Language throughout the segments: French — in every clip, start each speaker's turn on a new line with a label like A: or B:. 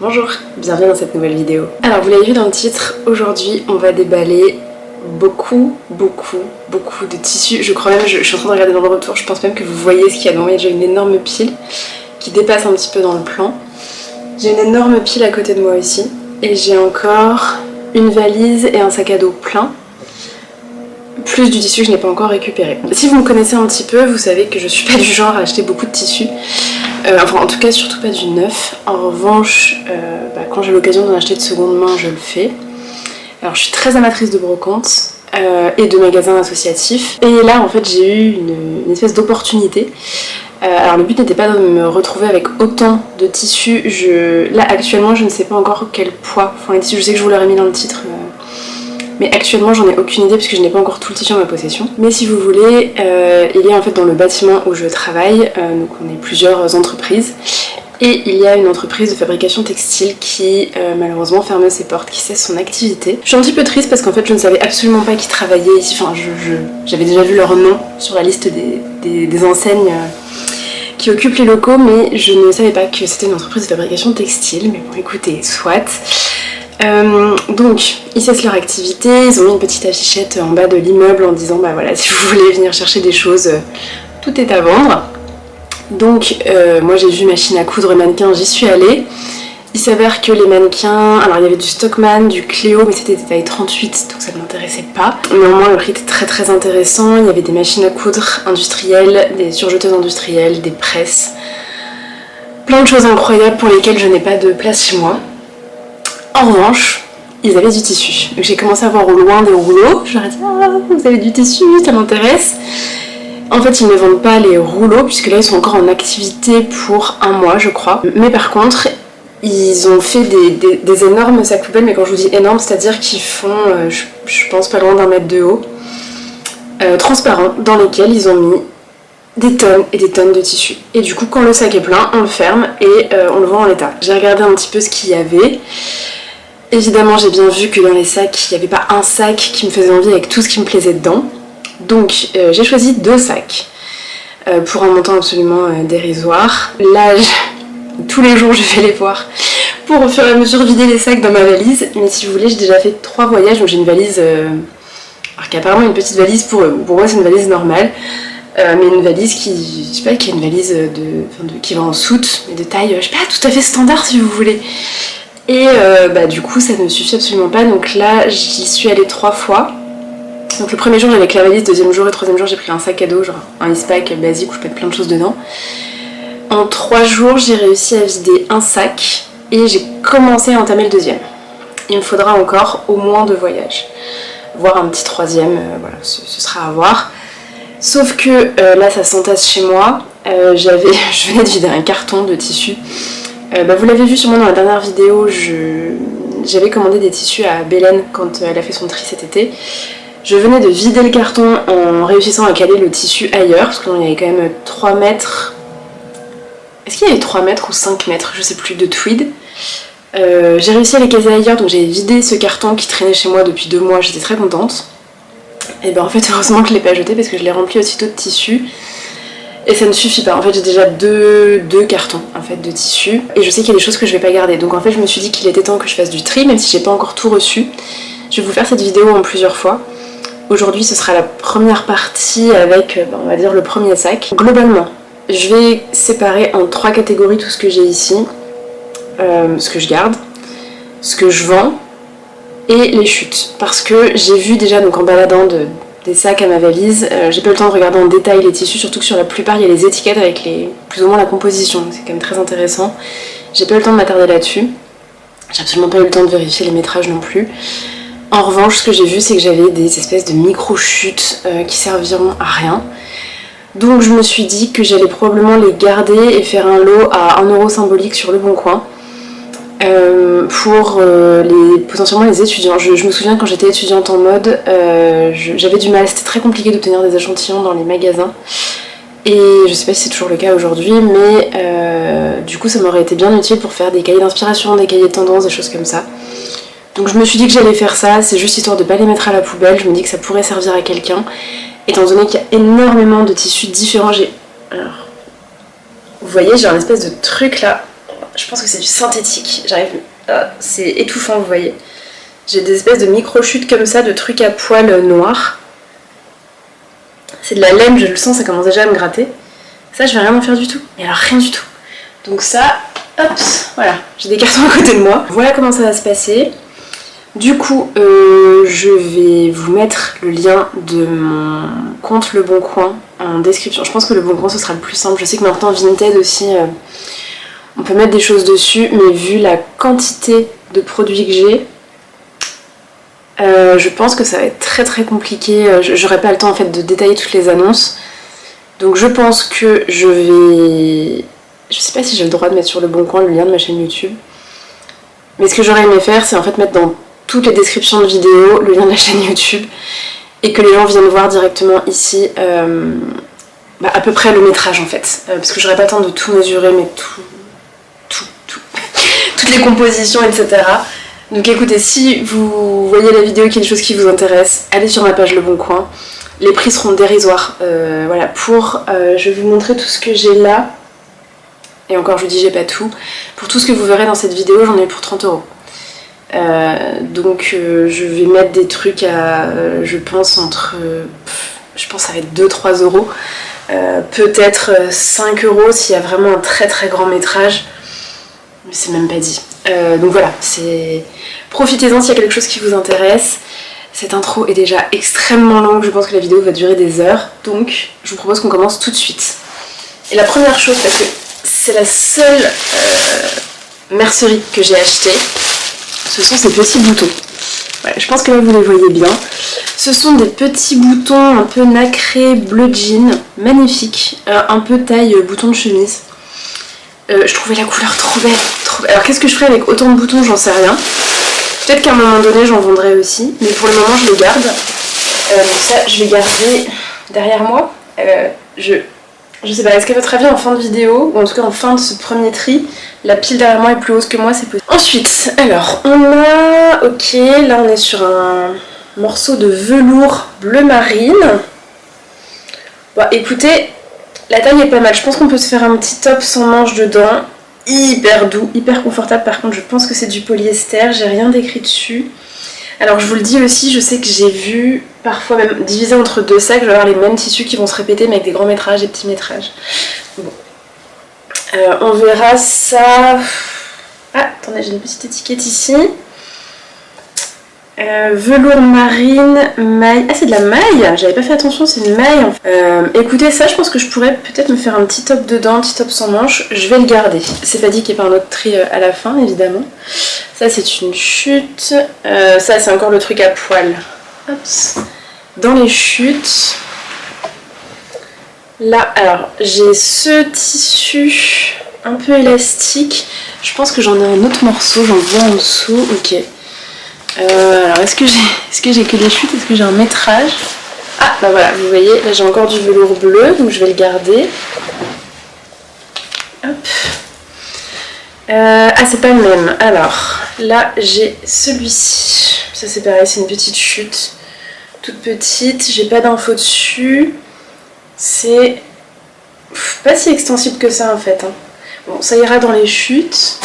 A: Bonjour, bienvenue dans cette nouvelle vidéo. Alors vous l'avez vu dans le titre, aujourd'hui on va déballer beaucoup de tissus. Je crois même, je suis en train de regarder dans le retour, je pense même que vous voyez ce qu'il y a devant moi. Il y a déjà une énorme pile qui dépasse un petit peu dans le plan. J'ai une énorme pile à côté de moi aussi. Et j'ai encore une valise et un sac à dos plein. Plus du tissu que je n'ai pas encore récupéré. Si vous me connaissez un petit peu, vous savez que je suis pas du genre à acheter beaucoup de tissus. Enfin en tout cas surtout pas du neuf. En revanche, quand j'ai l'occasion d'en acheter de seconde main, je le fais. Alors je suis très amatrice de brocante et de magasins associatifs. Et là en fait j'ai eu une espèce d'opportunité. Alors le but n'était pas de me retrouver avec autant de tissus. Là actuellement je ne sais pas encore quel poids font les tissus. Je sais que je vous l'aurais mis dans le titre. Mais actuellement j'en ai aucune idée puisque je n'ai pas encore tout le tissu en ma possession. Mais si vous voulez, il y a en fait dans le bâtiment où je travaille, donc on est plusieurs entreprises, et il y a une entreprise de fabrication textile qui malheureusement ferme ses portes, qui cesse son activité. Je suis un petit peu triste parce qu'en fait je ne savais absolument pas qui travaillait ici, enfin j'avais déjà vu leur nom sur la liste des enseignes qui occupent les locaux, mais je ne savais pas que c'était une entreprise de fabrication textile. Mais bon écoutez, soit. Donc ils cessent leur activité, ils ont mis une petite affichette en bas de l'immeuble en disant bah voilà, si vous voulez venir chercher des choses, tout est à vendre. Donc moi j'ai vu machine à coudre mannequin, j'y suis allée. Il s'avère que les mannequins, alors il y avait du Stockman, du Cléo, mais c'était des tailles 38 donc ça ne m'intéressait pas. Néanmoins le prix était très intéressant, il y avait des machines à coudre industrielles, des surjeteuses industrielles, des presses, plein de choses incroyables pour lesquelles je n'ai pas de place chez moi. En revanche, ils avaient du tissu. Donc j'ai commencé à voir au loin des rouleaux. Je leur ai dit ah, vous avez du tissu, ça m'intéresse. En fait, ils ne vendent pas les rouleaux puisque là ils sont encore en activité pour un mois, je crois. Mais par contre, ils ont fait des énormes sacs poubelles. Mais quand je vous dis énormes, c'est-à-dire qu'ils font, je pense, pas loin d'un mètre de haut, transparents, dans lesquels ils ont mis des tonnes et des tonnes de tissu. Et du coup, quand le sac est plein, on le ferme et on le vend en l'état. J'ai regardé un petit peu ce qu'il y avait. Évidemment j'ai bien vu que dans les sacs, il n'y avait pas un sac qui me faisait envie avec tout ce qui me plaisait dedans. Donc j'ai choisi 2 sacs pour un montant absolument dérisoire. Là, tous les jours je vais les voir pour au fur et à mesure vider les sacs dans ma valise. Mais si vous voulez, j'ai déjà fait 3 voyages, donc j'ai une valise, alors qui est apparemment une petite valise pour moi c'est une valise normale. Mais une valise qui, je sais pas, qui est une valise qui va en soute, mais de taille, je sais pas, tout à fait standard si vous voulez. Et du coup ça ne me suffit absolument pas, donc là j'y suis allée 3 fois. Donc le premier jour j'avais avec la valise, deuxième jour et troisième jour j'ai pris un sac à dos, genre un Eastpak basique où je peux mettre plein de choses dedans. En 3 jours j'ai réussi à vider un sac et j'ai commencé à entamer le deuxième. Il me faudra encore au moins 2 voyages, voire un petit troisième, voilà, ce sera à voir. Sauf que là ça s'entasse chez moi, je venais de vider un carton de tissu. Vous l'avez vu sûrement dans la dernière vidéo, j'avais commandé des tissus à Bélène quand elle a fait son tri cet été. Je venais de vider le carton en réussissant à caler le tissu ailleurs, parce qu'il y avait quand même 3 mètres... Est-ce qu'il y avait 3 mètres ou 5 mètres, je sais plus, de tweed. J'ai réussi à les caser ailleurs, donc j'ai vidé ce carton qui traînait chez moi depuis 2 mois, j'étais très contente. Et en fait heureusement que je l'ai pas jeté parce que je l'ai rempli aussitôt de tissu. Et ça ne suffit pas, en fait j'ai déjà deux cartons en fait, de tissu et je sais qu'il y a des choses que je vais pas garder. Donc en fait je me suis dit qu'il était temps que je fasse du tri, même si j'ai pas encore tout reçu. Je vais vous faire cette vidéo en plusieurs fois. Aujourd'hui ce sera la première partie avec, on va dire, le premier sac. Globalement, je vais séparer en 3 catégories tout ce que j'ai ici. Ce que je garde, ce que je vends et les chutes. Parce que j'ai vu déjà, donc en baladant des sacs à ma valise, j'ai pas eu le temps de regarder en détail les tissus, surtout que sur la plupart il y a les étiquettes avec plus ou moins la composition, c'est quand même très intéressant. J'ai pas eu le temps de m'attarder là-dessus, j'ai absolument pas eu le temps de vérifier les métrages non plus. En revanche, ce que j'ai vu c'est que j'avais des espèces de micro-chutes qui serviront à rien. Donc je me suis dit que j'allais probablement les garder et faire un lot à 1 € symbolique sur le Bon Coin. Pour potentiellement les étudiants. Je me souviens quand j'étais étudiante en mode, j'avais du mal, c'était très compliqué d'obtenir des échantillons dans les magasins. Et je sais pas si c'est toujours le cas aujourd'hui, mais du coup ça m'aurait été bien utile pour faire des cahiers d'inspiration, des cahiers de tendance, des choses comme ça. Donc je me suis dit que j'allais faire ça, c'est juste histoire de pas les mettre à la poubelle, je me dis que ça pourrait servir à quelqu'un. Étant donné qu'il y a énormément de tissus différents, alors, vous voyez j'ai un espèce de truc là, je pense que c'est du synthétique. C'est étouffant, vous voyez. J'ai des espèces de micro-chutes comme ça, de trucs à poils noirs. C'est de la laine, je le sens, ça commence déjà à me gratter. Ça, je vais rien en faire du tout. Mais alors, rien du tout. Donc ça, hop, voilà, j'ai des cartons à côté de moi. Voilà comment ça va se passer. Du coup, je vais vous mettre le lien de mon compte Le Bon Coin en description. Je pense que Le Bon Coin, ce sera le plus simple. Je sais que maintenant, Vinted aussi, on peut mettre des choses dessus, mais vu la quantité de produits que j'ai, je pense que ça va être très très compliqué. J'aurai pas le temps en fait de détailler toutes les annonces. Donc je pense que je vais... Je sais pas si j'ai le droit de mettre sur Le Bon Coin le lien de ma chaîne YouTube. Mais ce que j'aurais aimé faire, c'est en fait mettre dans toutes les descriptions de vidéos le lien de la chaîne YouTube et que les gens viennent voir directement ici à peu près le métrage en fait. Parce que j'aurais pas le temps de tout mesurer, mais tout. Toutes les compositions, etc. Donc écoutez, si vous voyez la vidéo, qu'il y a des choses qui vous intéressent, allez sur ma page Le Bon Coin. Les prix seront dérisoires. Voilà, je vais vous montrer tout ce que j'ai là. Et encore, je vous dis, j'ai pas tout. Pour tout ce que vous verrez dans cette vidéo, j'en ai pour 30€. Donc je vais mettre des trucs à, je pense, je pense que ça va être 2-3€. Peut-être 5€ s'il y a vraiment un très très grand métrage. Mais c'est même pas dit. Donc voilà, profitez-en s'il y a quelque chose qui vous intéresse. Cette intro est déjà extrêmement longue, je pense que la vidéo va durer des heures. Donc je vous propose qu'on commence tout de suite. Et la première chose, parce que c'est la seule mercerie que j'ai achetée, ce sont ces petits boutons. Voilà, je pense que là vous les voyez bien. Ce sont des petits boutons un peu nacrés, bleu jean, magnifiques, un peu taille bouton de chemise. Je trouvais la couleur trop belle. Alors qu'est-ce que je ferais avec autant de boutons, j'en sais rien. Peut-être qu'à un moment donné j'en vendrai aussi, mais pour le moment je les garde. Donc ça je vais garder derrière moi. Je sais pas, est-ce qu'à votre avis en fin de vidéo, ou en tout cas en fin de ce premier tri, la pile derrière moi est plus haute que moi, c'est possible. Ensuite, alors on a, ok, là on est sur un morceau de velours bleu marine. Bon écoutez, la taille est pas mal, je pense qu'on peut se faire un petit top sans manches dedans. Hyper doux, hyper confortable, par contre je pense que c'est du polyester, j'ai rien d'écrit dessus. Alors je vous le dis aussi, je sais que j'ai vu parfois même divisé entre deux sacs, je vais avoir les mêmes tissus qui vont se répéter mais avec des grands métrages et petits métrages. Bon. On verra ça... Ah, attendez, j'ai une petite étiquette ici. Velours marine, maille... Ah, c'est de la maille. J'avais pas fait attention, c'est une maille. Écoutez, ça, je pense que je pourrais peut-être me faire un petit top dedans, un petit top sans manches. Je vais le garder. C'est pas dit qu'il n'y ait pas un autre tri à la fin, évidemment. Ça, c'est une chute. Ça, c'est encore le truc à poil. Hop. Dans les chutes... Là, alors, j'ai ce tissu un peu élastique. Je pense que j'en ai un autre morceau, j'en vois en dessous. Ok. Alors, est-ce que j'ai que des chutes? Est-ce que j'ai un métrage? Ah, bah voilà, vous voyez, là j'ai encore du velours bleu, donc je vais le garder. Hop. Ah, c'est pas le même. Alors, là j'ai celui-ci. Ça c'est pareil, c'est une petite chute. Toute petite, j'ai pas d'infos dessus. C'est pas si extensible que ça en fait. Hein. Bon, ça ira dans les chutes.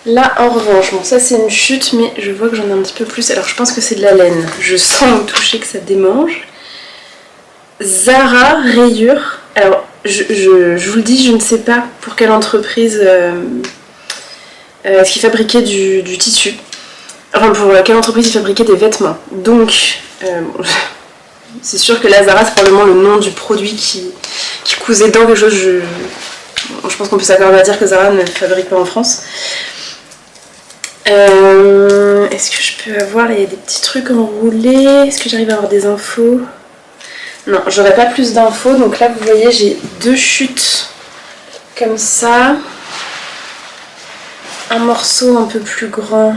A: Là en revanche, bon ça c'est une chute mais je vois que j'en ai un petit peu plus. Alors je pense que c'est de la laine. Je sens au toucher que ça démange. Zara rayure. Alors je vous le dis, je ne sais pas pour quelle entreprise est-ce qu'ils fabriquaient du tissu. Enfin pour quelle entreprise ils fabriquaient des vêtements. Donc bon, c'est sûr que la Zara c'est probablement le nom du produit qui cousait dans quelque chose. Je pense qu'on peut s'accorder à dire que Zara ne fabrique pas en France. Est-ce que je peux avoir, il y a des petits trucs enroulés, est-ce que j'arrive à avoir des infos? Non, j'aurais pas plus d'infos, donc là vous voyez j'ai deux chutes comme ça, un morceau un peu plus grand.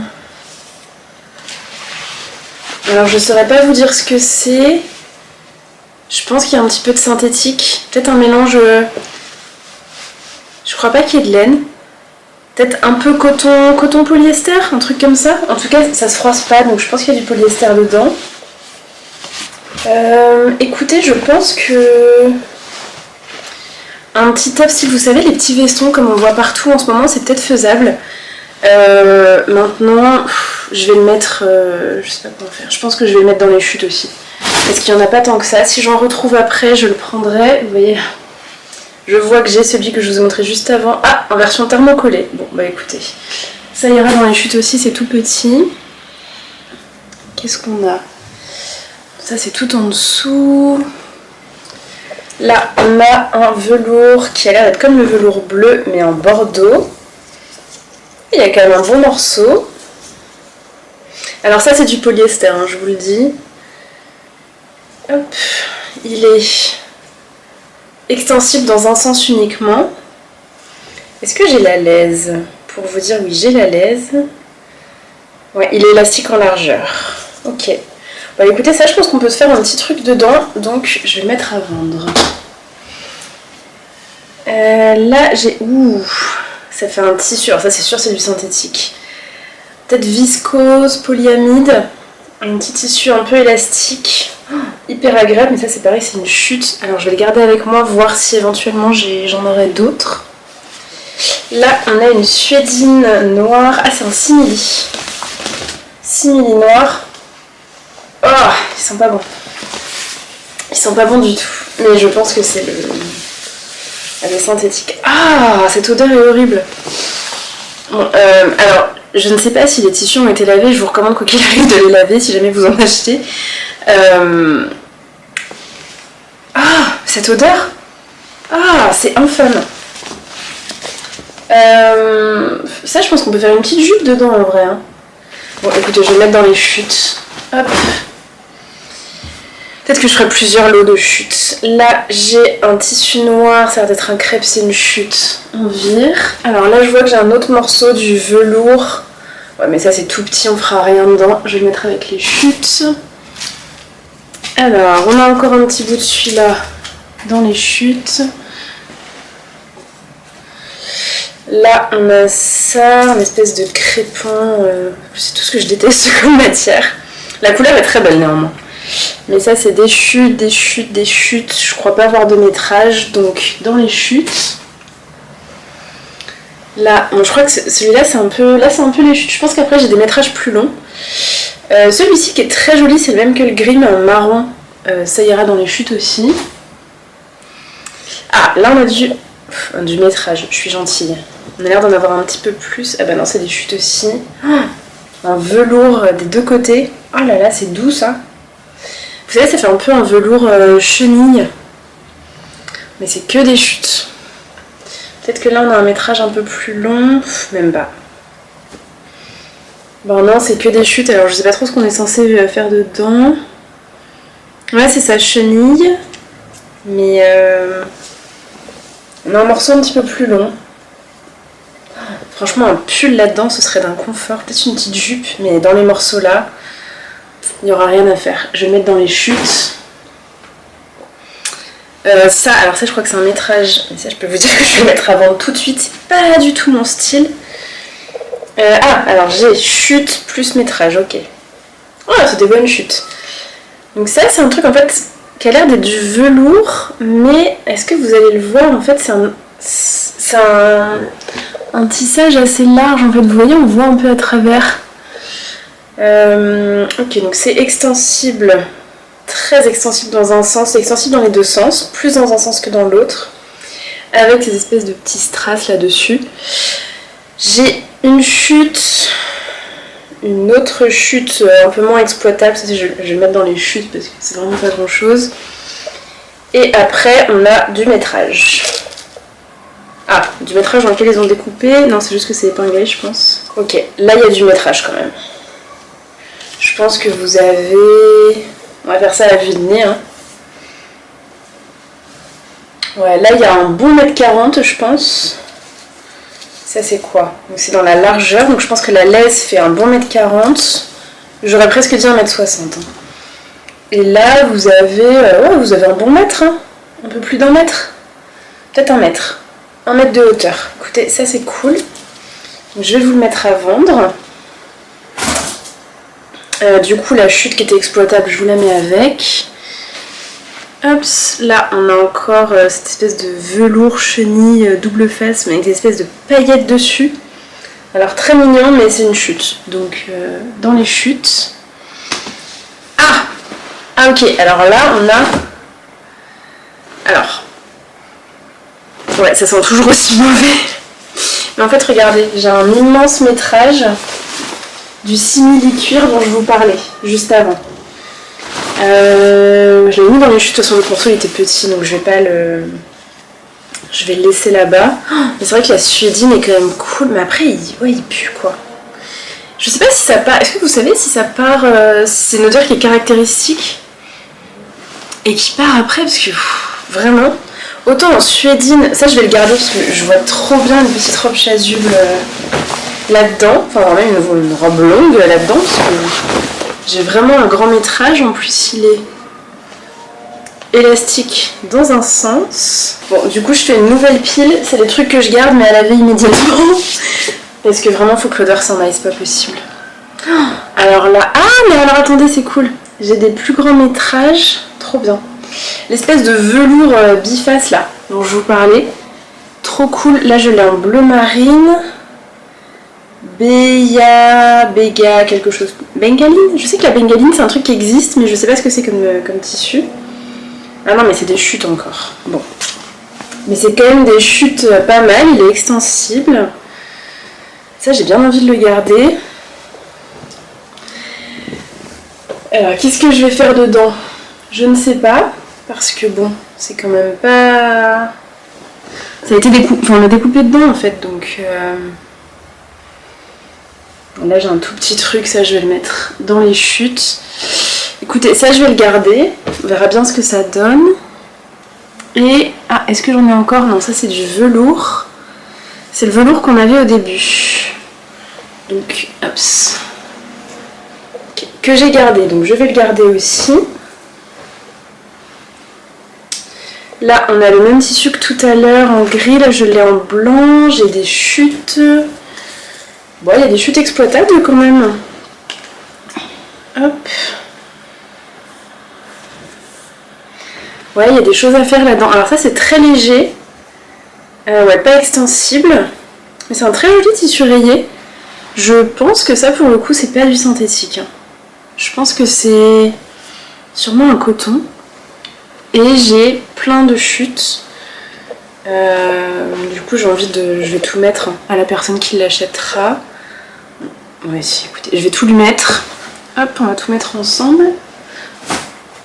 A: Alors je saurais pas vous dire ce que c'est, je pense qu'il y a un petit peu de synthétique, peut-être un mélange, je crois pas qu'il y ait de laine. Peut-être un peu coton polyester, un truc comme ça. En tout cas, ça se froisse pas, donc je pense qu'il y a du polyester dedans. Écoutez, je pense que un petit top style, vous savez, les petits vestons comme on voit partout en ce moment, c'est peut-être faisable. Maintenant, je vais le mettre, je sais pas comment faire, je pense que je vais le mettre dans les chutes aussi. Parce qu'il n'y en a pas tant que ça. Si j'en retrouve après, je le prendrai. Vous voyez, je vois que j'ai celui que je vous ai montré juste avant. Ah, en version thermocollée. Bon, bah écoutez, ça ira dans les chutes aussi, c'est tout petit. Qu'est-ce qu'on a? Ça, c'est tout en dessous. Là, on a un velours qui a l'air d'être comme le velours bleu, mais en bordeaux. Il y a quand même un bon morceau. Alors ça, c'est du polyester, hein, je vous le dis. Hop, il est extensible dans un sens uniquement. Est-ce que j'ai la laise? Pour vous dire, oui, j'ai la laise. Ouais, il est élastique en largeur. Ok. Bah écoutez, ça, je pense qu'on peut se faire un petit truc dedans. Donc, je vais le mettre à vendre. Là, j'ai... Ouh, ça fait un tissu. Alors ça, c'est sûr, c'est du synthétique. Peut-être viscose, polyamide. Un petit tissu un peu élastique. Hyper agréable, mais ça c'est pareil, c'est une chute. Alors je vais le garder avec moi, voir si éventuellement j'en aurai d'autres. Là on a une suédine noire. Ah, c'est un simili. Simili noir. Oh, ils sont pas bons. Ils sont pas bons du tout. Mais je pense que c'est le synthétique. Ah, cette odeur est horrible. Bon, alors je ne sais pas si les tissus ont été lavés. Je vous recommande quoi qu'il arrive de les laver si jamais vous en achetez. Ah, cette odeur. Ah, c'est infâme. Ça, je pense qu'on peut faire une petite jupe dedans en vrai. Hein. Bon, écoutez, je vais le mettre dans les chutes. Hop. Peut-être que je ferai plusieurs lots de chutes. Là, j'ai un tissu noir, ça va être un crêpe, c'est une chute. On vire. Alors là, je vois que j'ai un autre morceau du velours. Ouais, mais ça, c'est tout petit, on fera rien dedans. Je vais le mettre avec les chutes. Alors, on a encore un petit bout de celui-là dans les chutes. Là, on a ça, une espèce de crépon. C'est tout ce que je déteste comme matière. La couleur est très belle néanmoins. Mais ça, c'est des chutes, des chutes, des chutes. Je crois pas avoir de métrage, donc dans les chutes. Là, bon, je crois que celui-là, c'est un peu... Là, c'est un peu les chutes. Je pense qu'après, j'ai des métrages plus longs. Celui-ci qui est très joli, c'est le même que le gris mais en marron. Ça ira dans les chutes aussi. Ah, là on a du métrage, je suis gentille. On a l'air d'en avoir un petit peu plus. Ah bah non, c'est des chutes aussi. Un velours des deux côtés. Oh là là, c'est doux ça. Vous savez, ça fait un peu un velours chenille. Mais c'est que des chutes. Peut-être que là on a un métrage un peu plus long. Même pas. Bon non, c'est que des chutes, alors je sais pas trop ce qu'on est censé faire dedans. Ouais, c'est sa chenille. Mais on a un morceau un petit peu plus long. Franchement, un pull là-dedans, ce serait d'un confort. Peut-être une petite jupe, mais dans les morceaux là, il n'y aura rien à faire. Je vais le mettre dans les chutes. Ça, alors ça je crois que c'est un métrage. Mais ça je peux vous dire que je vais le mettre à vendre tout de suite. C'est pas du tout mon style. Alors j'ai chute plus métrage, ok. Oh, c'est des bonnes chutes. Donc ça, c'est un truc en fait qui a l'air d'être du velours, mais est-ce que vous allez le voir, en fait c'est un tissage assez large, en fait, vous voyez, on voit un peu à travers. Ok, donc c'est extensible, très extensible dans un sens, extensible dans les deux sens, plus dans un sens que dans l'autre, avec ces espèces de petits strass là-dessus. J'ai une chute, une autre chute un peu moins exploitable, ça, je vais le mettre dans les chutes parce que c'est vraiment pas grand chose. Et après on a du métrage. Ah, du métrage dans lequel ils ont découpé, non c'est juste que c'est épinglé je pense. Ok, là il y a du métrage quand même. Je pense que vous avez... On va faire ça à la vue de nez. Hein. Ouais, là il y a un bon 1m40 je pense. Ça c'est quoi? Donc c'est dans la largeur, donc je pense que la laisse fait un bon 1m40. J'aurais presque dit 1m60. Hein. Et là vous avez, ouais, vous avez un bon mètre, hein. Un peu plus d'1 mètre. Peut-être 1 mètre. 1 mètre de hauteur. Écoutez, ça c'est cool. Donc, je vais vous le mettre à vendre. Du coup la chute qui était exploitable, je vous la mets avec. Hop, là on a encore cette espèce de velours chenille double face, mais avec des espèces de paillettes dessus. Alors très mignon, mais c'est une chute. Donc dans les chutes... Ah ok, alors là on a... Alors... Ouais, ça sent toujours aussi mauvais. Mais en fait, regardez, j'ai un immense métrage du simili-cuir dont je vous parlais juste avant. Je l'ai mis dans les chutes, de toute façon le morceau il était petit, donc je vais pas le... Je vais le laisser là-bas. Oh, mais c'est vrai que la suédine est quand même cool, mais après il pue quoi. Je sais pas si ça part... Est-ce que vous savez si ça part... c'est une odeur qui est caractéristique et qui part après, parce que vraiment... Autant en suédine, ça je vais le garder parce que je vois trop bien une petite robe chasuble là-dedans. Enfin même une robe longue là-dedans, parce que j'ai vraiment un grand métrage. En plus il est élastique dans un sens. Bon, du coup je fais une nouvelle pile. C'est des trucs que je garde mais à laver immédiatement. Parce que vraiment faut que l'odeur s'en aille, c'est pas possible. Alors là... Ah mais alors attendez, c'est cool. J'ai des plus grands métrages. Trop bien. L'espèce de velours biface là, dont je vous parlais. Trop cool. Là je l'ai en bleu marine. Béga, quelque chose. Bengaline. Je sais que la bengaline c'est un truc qui existe, mais je sais pas ce que c'est comme tissu. Ah non mais c'est des chutes encore. Bon. Mais c'est quand même des chutes pas mal, il est extensible. Ça j'ai bien envie de le garder. Alors qu'est-ce que je vais faire dedans? Je ne sais pas. Parce que bon, c'est quand même pas... Ça a été découpé, enfin on a découpé dedans en fait, donc... Là j'ai un tout petit truc, ça je vais le mettre dans les chutes. Écoutez, ça je vais le garder, on verra bien ce que ça donne. Et... Ah, est-ce que j'en ai encore? Non, ça c'est du velours. C'est le velours qu'on avait au début. Donc, hop. Okay. Que j'ai gardé, donc je vais le garder aussi. Là, on a le même tissu que tout à l'heure en gris. Là, je l'ai en blanc. J'ai des chutes. Bon, il y a des chutes exploitables quand même. Hop. Ouais, il y a des choses à faire là-dedans. Alors ça, c'est très léger. Ouais, pas extensible. Mais c'est un très joli tissu rayé. Je pense que ça, pour le coup, c'est pas du synthétique. Je pense que c'est sûrement un coton. Et j'ai plein de chutes. Du coup, j'ai envie de... Je vais tout mettre à la personne qui l'achètera. Ouais, si, écoutez, je vais tout lui mettre. Hop, on va tout mettre ensemble.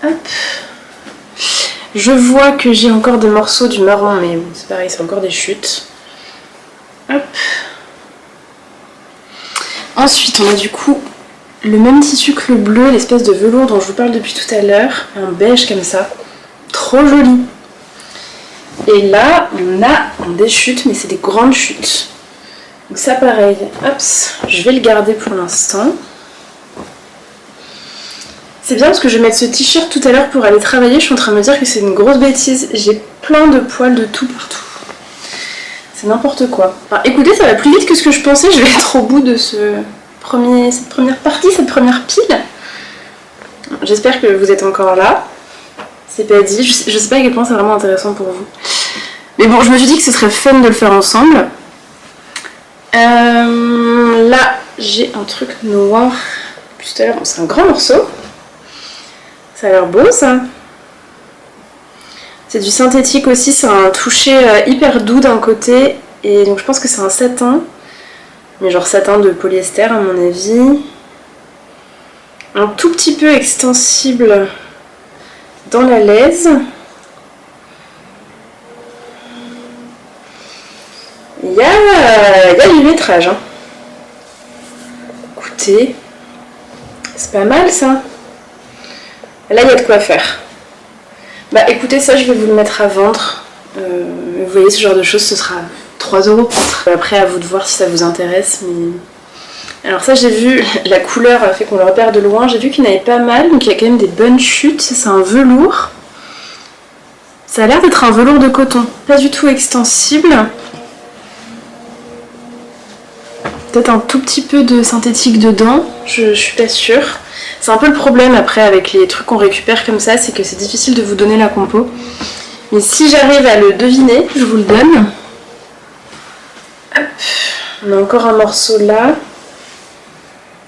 A: Hop. Je vois que j'ai encore des morceaux du marron, mais bon, c'est pareil, c'est encore des chutes. Hop. Ensuite, on a du coup le même tissu que le bleu, l'espèce de velours dont je vous parle depuis tout à l'heure. Un beige comme ça. Trop joli. Et là, on a des chutes, mais c'est des grandes chutes. Donc ça, pareil. Hop, je vais le garder pour l'instant. C'est bien parce que je vais mettre ce t-shirt tout à l'heure pour aller travailler. Je suis en train de me dire que c'est une grosse bêtise. J'ai plein de poils de tout partout. C'est n'importe quoi. Enfin, écoutez, ça va plus vite que ce que je pensais. Je vais être au bout de cette première partie, cette première pile. J'espère que vous êtes encore là. C'est pas dit. Je sais pas à quel point c'est vraiment intéressant pour vous. Mais bon, je me suis dit que ce serait fun de le faire ensemble. Là, j'ai un truc noir. Plus tout à l'heure, bon, c'est un grand morceau. Ça a l'air beau, ça. C'est du synthétique aussi, c'est un toucher hyper doux d'un côté. Et donc je pense que c'est un satin. Mais genre satin de polyester à mon avis. Un tout petit peu extensible dans la laise. Il y a du métrage. Hein. Écoutez, c'est pas mal ça. Là, il y a de quoi faire. Bah écoutez, ça, je vais vous le mettre à vendre. Vous voyez, ce genre de choses, ce sera 3 € peut-être. Après, à vous de voir si ça vous intéresse. Mais... Alors ça, j'ai vu, la couleur a fait qu'on le repère de loin. J'ai vu qu'il y en avait pas mal, donc il y a quand même des bonnes chutes. C'est un velours. Ça a l'air d'être un velours de coton. Pas du tout extensible. peut-être un tout petit peu de synthétique dedans, je suis pas sûre. C'est un peu le problème après avec les trucs qu'on récupère comme ça, c'est que c'est difficile de vous donner la compo. Mais si j'arrive à le deviner, je vous le donne. Hop. On a encore un morceau là.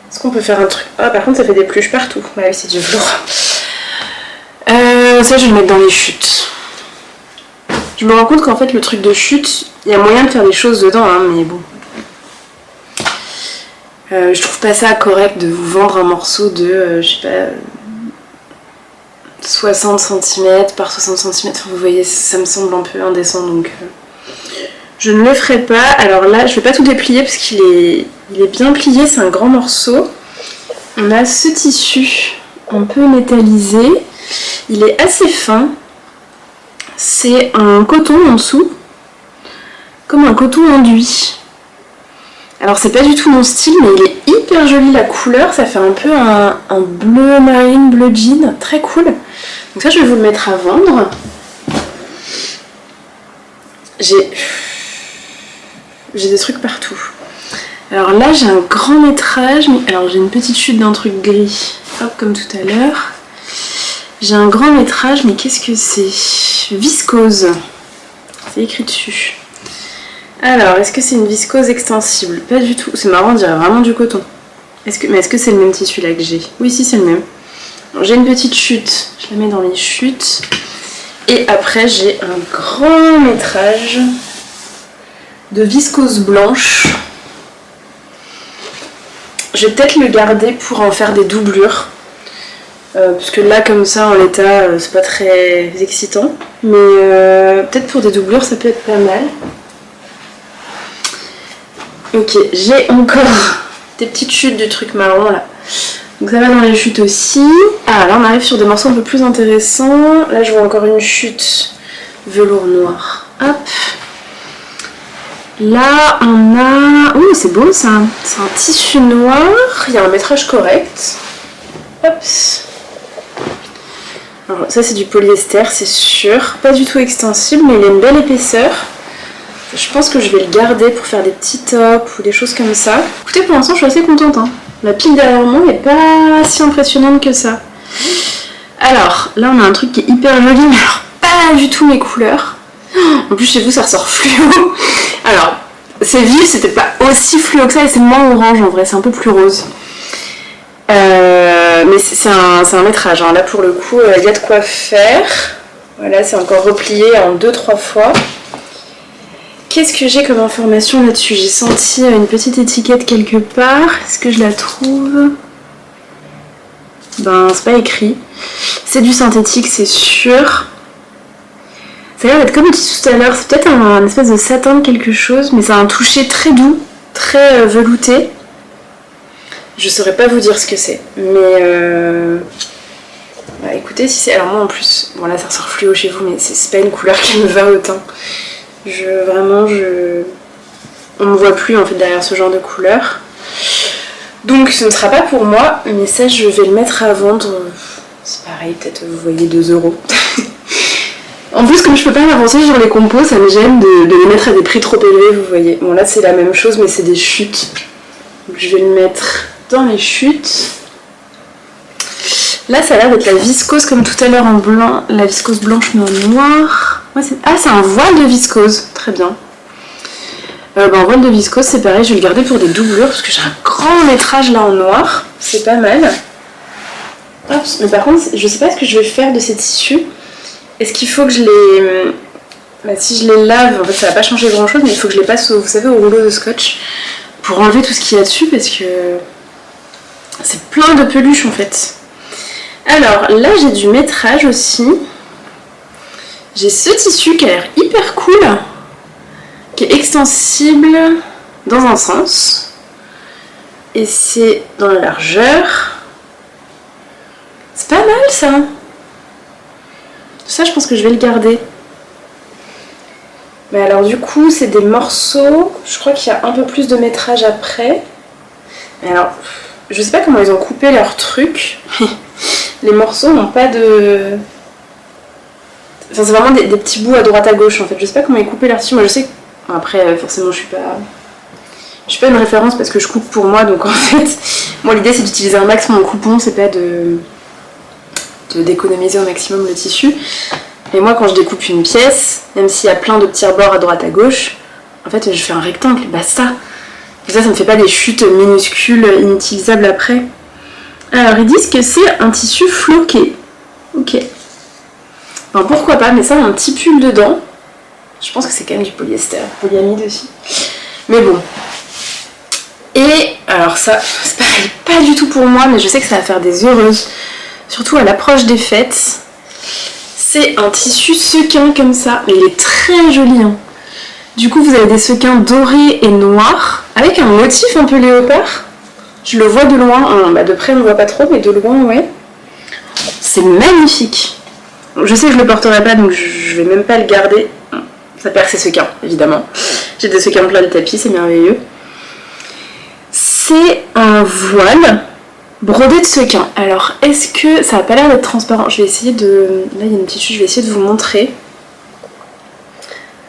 A: Est-ce qu'on peut faire un truc... Ah par contre ça fait des pluches partout. Bah oui c'est du velours. Ça je vais le mettre dans les chutes. Je me rends compte qu'en fait le truc de chute, il y a moyen de faire des choses dedans, hein, mais bon. Je trouve pas ça correct de vous vendre un morceau de, je sais pas, 60 cm par 60 cm. Enfin, vous voyez, ça me semble un peu indécent, donc je ne le ferai pas. Alors là, je vais pas tout déplier parce qu'il est bien plié, c'est un grand morceau. On a ce tissu un peu métallisé. Il est assez fin. C'est un coton en dessous, comme un coton enduit. Alors c'est pas du tout mon style, mais il est hyper joli la couleur, ça fait un peu un bleu marine, bleu jean, très cool. Donc ça je vais vous le mettre à vendre. J'ai des trucs partout. Alors là j'ai un grand métrage, mais alors j'ai une petite chute d'un truc gris, hop comme tout à l'heure. J'ai un grand métrage, mais qu'est-ce que c'est? Viscose, c'est écrit dessus. Alors, est-ce que c'est une viscose extensible? Pas du tout. C'est marrant, on dirait vraiment du coton. Mais est-ce que c'est le même tissu là que j'ai? Oui, si, c'est le même. J'ai une petite chute. Je la mets dans les chutes. Et après, j'ai un grand métrage de viscose blanche. Je vais peut-être le garder pour en faire des doublures. Parce que là, comme ça, en l'état, c'est pas très excitant. Mais peut-être pour des doublures, ça peut être pas mal. Ok, j'ai encore des petites chutes du truc marron là. Donc ça va dans les chutes aussi. Ah, là on arrive sur des morceaux un peu plus intéressants. Là je vois encore une chute velours noir. Hop. Là on a... Ouh, c'est beau ça. C'est un tissu noir. Il y a un métrage correct. Hop. Alors ça c'est du polyester, c'est sûr. Pas du tout extensible, mais il a une belle épaisseur. Je pense que je vais le garder pour faire des petits tops ou des choses comme ça. Écoutez, pour l'instant, je suis assez contente. Hein. La pile derrière moi n'est pas si impressionnante que ça. Alors, là, on a un truc qui est hyper joli, mais alors pas du tout mes couleurs. En plus, chez vous, ça ressort fluo. Alors, c'est vif, c'était pas aussi fluo que ça, et c'est moins orange en vrai, c'est un peu plus rose. Mais c'est un métrage. Hein. Là, pour le coup, il y a de quoi faire. Voilà, c'est encore replié en 2-3 fois. Qu'est-ce que j'ai comme information là-dessus? J'ai senti une petite étiquette quelque part. Est-ce que je la trouve? Ben, c'est pas écrit. C'est du synthétique, c'est sûr. Ça a l'air d'être comme le tissu tout à l'heure. C'est peut-être un espèce de satin de quelque chose, mais ça a un toucher très doux, très velouté. Je saurais pas vous dire ce que c'est. Mais bah, écoutez, si c'est... Alors moi en plus, bon là ça ressort fluo chez vous, mais c'est pas une couleur qui me va autant. On me voit plus en fait derrière ce genre de couleur. Donc ce ne sera pas pour moi, mais ça je vais le mettre à vendre. C'est pareil, peut-être vous voyez 2 €. En plus comme je peux pas avancer sur les compos, ça me gêne de les mettre à des prix trop élevés, vous voyez. Bon là c'est la même chose mais c'est des chutes. Donc je vais le mettre dans les chutes. Là ça a l'air d'être la viscose comme tout à l'heure en blanc, la viscose blanche mais en noir. Ouais, c'est un voile de viscose, très bien. Un voile de viscose c'est pareil, je vais le garder pour des doublures parce que j'ai un grand métrage là en noir, c'est pas mal. Hop, mais par contre je sais pas ce que je vais faire de ces tissus. Est-ce qu'il faut que je les... Bah, si je les lave, en fait ça va pas changer grand chose, mais il faut que je les passe vous savez, au rouleau de scotch pour enlever tout ce qu'il y a dessus parce que c'est plein de peluches en fait. Alors là j'ai du métrage aussi. J'ai ce tissu qui a l'air hyper cool, qui est extensible dans un sens, et c'est dans la largeur. C'est pas mal ça. Ça je pense que je vais le garder. Mais alors du coup c'est des morceaux, je crois qu'il y a un peu plus de métrage après. Mais alors, je sais pas comment ils ont coupé leur truc. Les morceaux n'ont pas de... Enfin c'est vraiment des petits bouts à droite à gauche en fait, je sais pas comment ils coupaient leur tissu, moi je sais que... Après forcément je suis Je suis pas une référence parce que je coupe pour moi, donc en fait, moi l'idée c'est d'utiliser un max mon coupon, c'est pas d'économiser au maximum le tissu. Et moi quand je découpe une pièce, même s'il y a plein de petits rebords à droite à gauche, en fait je fais un rectangle, basta. Et ça me fait pas des chutes minuscules inutilisables après. Alors ils disent que c'est un tissu floqué. Ok. Enfin, pourquoi pas, mais ça a un petit pull dedans. Je pense que c'est quand même du polyester, polyamide aussi. Mais bon. Et alors ça, c'est pareil, pas du tout pour moi, mais je sais que ça va faire des heureuses. Surtout à l'approche des fêtes. C'est un tissu sequin comme ça, mais il est très joli. Hein. Du coup, vous avez des sequins dorés et noirs, avec un motif un peu léopard. Je le vois de loin, de près on ne voit pas trop, mais de loin, ouais. C'est magnifique. Je sais que je le porterai pas, donc je vais même pas le garder. Ça perd ses sequins, évidemment. J'ai des sequins plein de tapis, c'est merveilleux. C'est un voile brodé de sequins. Alors, est-ce que ça n'a pas l'air d'être transparent? Je vais essayer de... Là, il y a une petite chute, je vais essayer de vous montrer.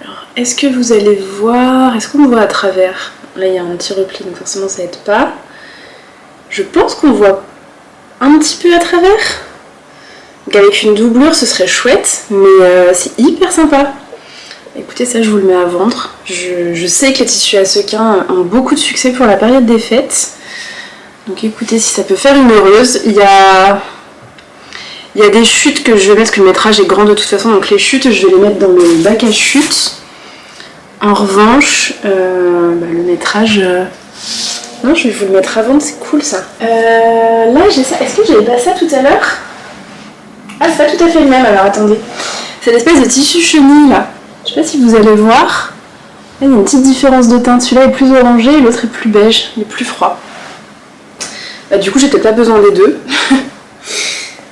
A: Alors, est-ce que vous allez voir... Est-ce qu'on voit à travers? Là, il y a un petit repli, donc forcément, ça aide pas. Je pense qu'on voit un petit peu à travers. Donc, avec une doublure, ce serait chouette, mais c'est hyper sympa. Écoutez, ça, je vous le mets à vendre. Je sais que les tissus à sequins ont beaucoup de succès pour la période des fêtes. Donc écoutez, si ça peut faire une heureuse, il y a des chutes que je vais mettre, parce que le métrage est grand de toute façon, donc les chutes, je vais les mettre dans le bac à chutes. En revanche, le métrage... Non, je vais vous le mettre à vendre, c'est cool ça. Là, j'ai ça. Est-ce que j'avais pas ça tout à l'heure? Ah, c'est pas tout à fait le même, alors attendez. C'est l'espèce de tissu chenille là. Je sais pas si vous allez voir. Là, il y a une petite différence de teinte. Celui-là est plus orangé et l'autre est plus beige, il est plus froid. Du coup, j'ai peut-être pas besoin des deux.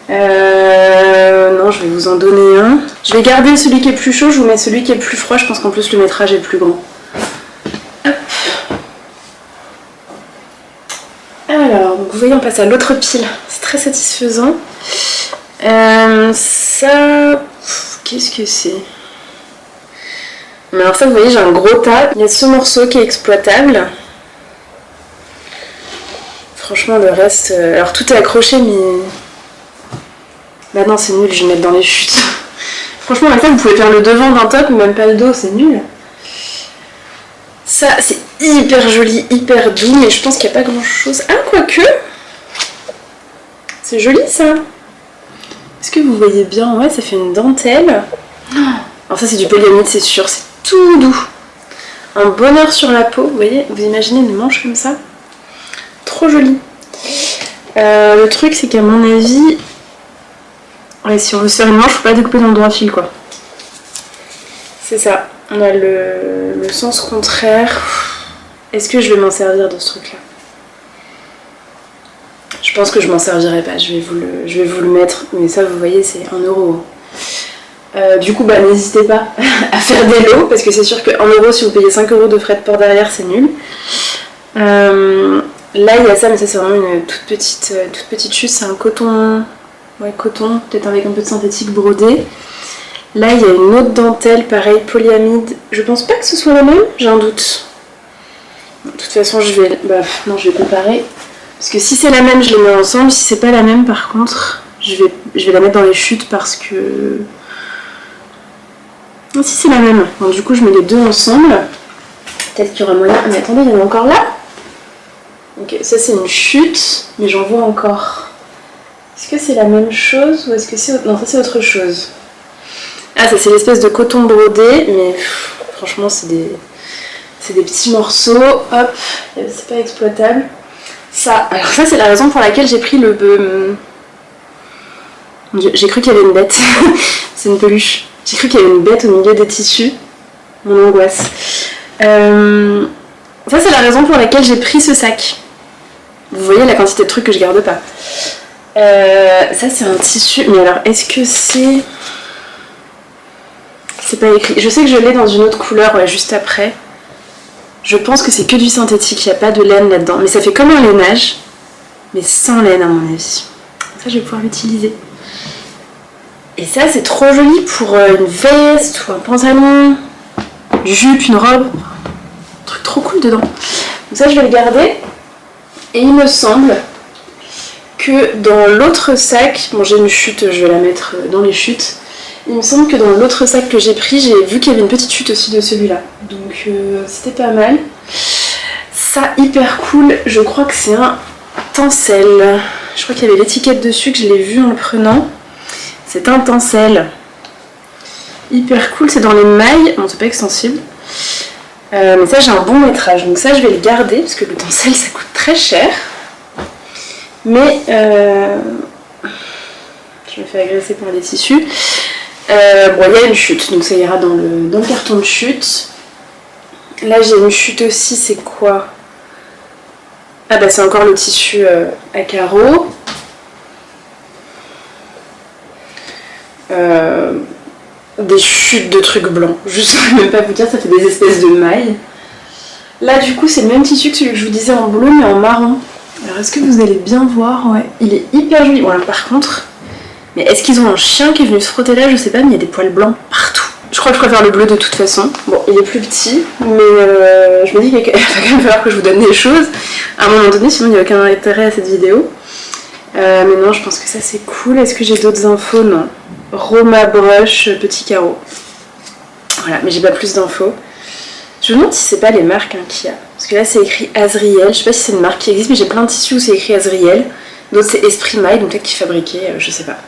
A: Non, je vais vous en donner un. Je vais garder celui qui est plus chaud, je vous mets celui qui est plus froid. Je pense qu'en plus, le métrage est plus grand. Hop. Alors, donc vous voyez, on passe à l'autre pile. C'est très satisfaisant. Ça... Qu'est-ce que c'est? Mais alors ça, vous voyez, j'ai un gros tas. Il y a ce morceau qui est exploitable. Franchement, le reste... Alors tout est accroché, mais... Bah non, c'est nul, je vais mettre dans les chutes. Franchement, avec ça, vous pouvez faire le devant d'un top, mais même pas le dos, c'est nul. Ça, c'est hyper joli, hyper doux, mais je pense qu'il n'y a pas grand-chose... Ah, quoique... C'est joli, ça. Est-ce que vous voyez bien? Ouais, ça fait une dentelle. Alors ça, c'est du polyamide, c'est sûr, c'est tout doux. Un bonheur sur la peau, vous voyez? Vous imaginez une manche comme ça? Trop joli. Le truc, c'est qu'à mon avis... Ouais, si on veut se faire une manche, faut pas découper dans le droit fil, quoi. C'est ça. On a le sens contraire. Est-ce que je vais m'en servir de ce truc-là? Je pense que je m'en servirai pas. Je vais vous le mettre. Mais ça, vous voyez, c'est 1 euro. Du coup, n'hésitez pas à faire des lots, parce que c'est sûr que 1 euro, si vous payez 5 euros de frais de port derrière, c'est nul. Là, il y a ça, mais ça, c'est vraiment une toute petite chute. C'est un coton... Ouais, coton, peut-être avec un peu de synthétique brodé. Là, il y a une autre dentelle, pareil, polyamide. Je pense pas que ce soit la même, j'ai un doute. De toute façon, je vais comparer. Parce que si c'est la même, je les mets ensemble. Si c'est pas la même, par contre, je vais la mettre dans les chutes parce que... Non, si c'est la même. Donc, du coup, je mets les deux ensemble. Peut-être qu'il y aura moyen... Mais attendez, il y en a encore là. Ok, ça c'est une chute, mais j'en vois encore. Est-ce que c'est la même chose ou est-ce que c'est... Non, ça c'est autre chose. Ah, ça c'est l'espèce de coton brodé, mais franchement c'est des petits morceaux. Hop, c'est pas exploitable. Ça, alors ça c'est la raison pour laquelle j'ai pris le... J'ai cru qu'il y avait une bête. C'est une peluche. J'ai cru qu'il y avait une bête au milieu des tissus. Mon angoisse. Ça c'est la raison pour laquelle j'ai pris ce sac. Vous voyez la quantité de trucs que je garde pas. Ça c'est un tissu, mais alors est-ce que c'est... C'est pas écrit. Je sais que je l'ai dans une autre couleur, ouais, juste après. Je pense que c'est que du synthétique, il n'y a pas de laine là-dedans. Mais ça fait comme un lainage, mais sans laine à mon avis. Ça je vais pouvoir l'utiliser. Et ça c'est trop joli pour une veste ou un pantalon, une jupe, une robe. Un truc trop cool dedans. Donc ça je vais le garder. Et il me semble que dans l'autre sac, bon j'ai une chute, je vais la mettre dans les chutes. Il me semble que dans l'autre sac que j'ai pris, j'ai vu qu'il y avait une petite chute aussi de celui-là. Donc c'était pas mal. Ça hyper cool, je crois que c'est un tencel. Je crois qu'il y avait l'étiquette dessus que je l'ai vu en le prenant. C'est un tencel. Hyper cool, c'est dans les mailles. Bon c'est pas extensible. Mais ça j'ai un bon métrage, donc ça je vais le garder parce que le tencel ça coûte très cher. Mais je me fais agresser par des tissus. Bon il y a une chute, donc ça ira dans le carton de chute. Là j'ai une chute aussi, c'est quoi? Ah bah c'est encore le tissu à carreaux. Des chutes de trucs blancs, je saurais même pas vous dire, ça fait des espèces de mailles. Là du coup c'est le même tissu que celui que je vous disais en bleu mais en marron. Alors est-ce que vous allez bien voir? Ouais, il est hyper joli. Bon alors par contre, mais est-ce qu'ils ont un chien qui est venu se frotter là? Je sais pas, mais il y a des poils blancs partout. Je crois que je préfère le bleu de toute façon. Bon, il est plus petit, mais je me dis qu'il va quand même falloir que je vous donne des choses à un moment donné, sinon il n'y a aucun intérêt à cette vidéo. Mais non, je pense que ça c'est cool. Est-ce que j'ai d'autres infos? Non. Roma Brush, petit carreau. Voilà, mais j'ai pas plus d'infos. Je me demande si c'est pas les marques qu'il y a. Parce que là c'est écrit Azriel. Je sais pas si c'est une marque qui existe, mais j'ai plein de tissus où c'est écrit Azriel. D'autres c'est Esprit Maille, donc peut-être qu'ils fabriquaient, je sais pas.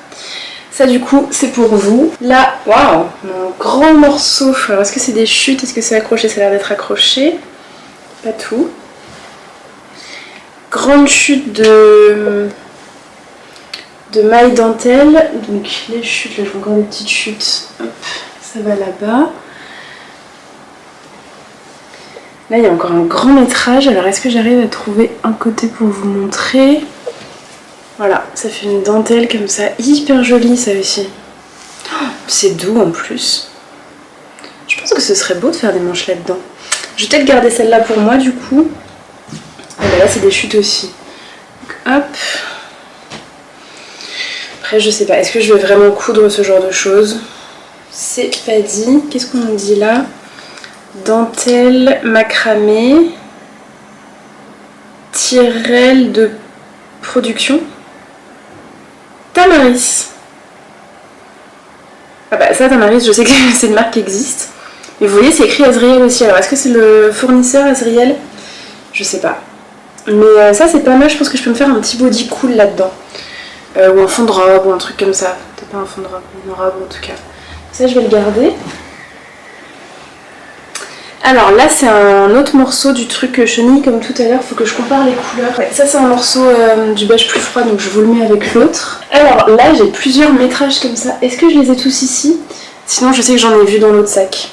A: Ça du coup c'est pour vous. Là, waouh, un grand morceau. Alors est-ce que c'est des chutes? Est-ce que c'est accroché? Ça a l'air d'être accroché. Pas tout. Grande chute de maille dentelle. Donc les chutes, là je vois encore des petites chutes. Hop, ça va là-bas. Là il y a encore un grand métrage. Alors est-ce que j'arrive à trouver un côté pour vous montrer? Voilà, ça fait une dentelle comme ça, hyper jolie ça aussi. Oh, c'est doux en plus. Je pense que ce serait beau de faire des manches là-dedans. Je vais peut-être garder celle-là pour moi du coup. Ah bah là c'est des chutes aussi. Donc, hop. Après je sais pas, est-ce que je vais vraiment coudre ce genre de choses? C'est pas dit. Qu'est-ce qu'on nous dit là? Dentelle, macramé, tirelle de production. Tamaris. Ah bah ça Tamaris, je sais que c'est une marque qui existe. Mais vous voyez c'est écrit Azriel aussi. Alors est-ce que c'est le fournisseur Azriel? Je sais pas. Mais ça c'est pas mal, je pense que je peux me faire un petit body cool là-dedans. Ou un fond de robe ou un truc comme ça. Peut-être pas un fond de robe, une robe en tout cas. Ça je vais le garder. Alors là c'est un autre morceau du truc chenille comme tout à l'heure, faut que je compare les couleurs. Ouais, ça c'est un morceau du beige plus froid donc je vous le mets avec l'autre. Alors là j'ai plusieurs métrages comme ça, est-ce que je les ai tous ici? Sinon je sais que j'en ai vu dans l'autre sac.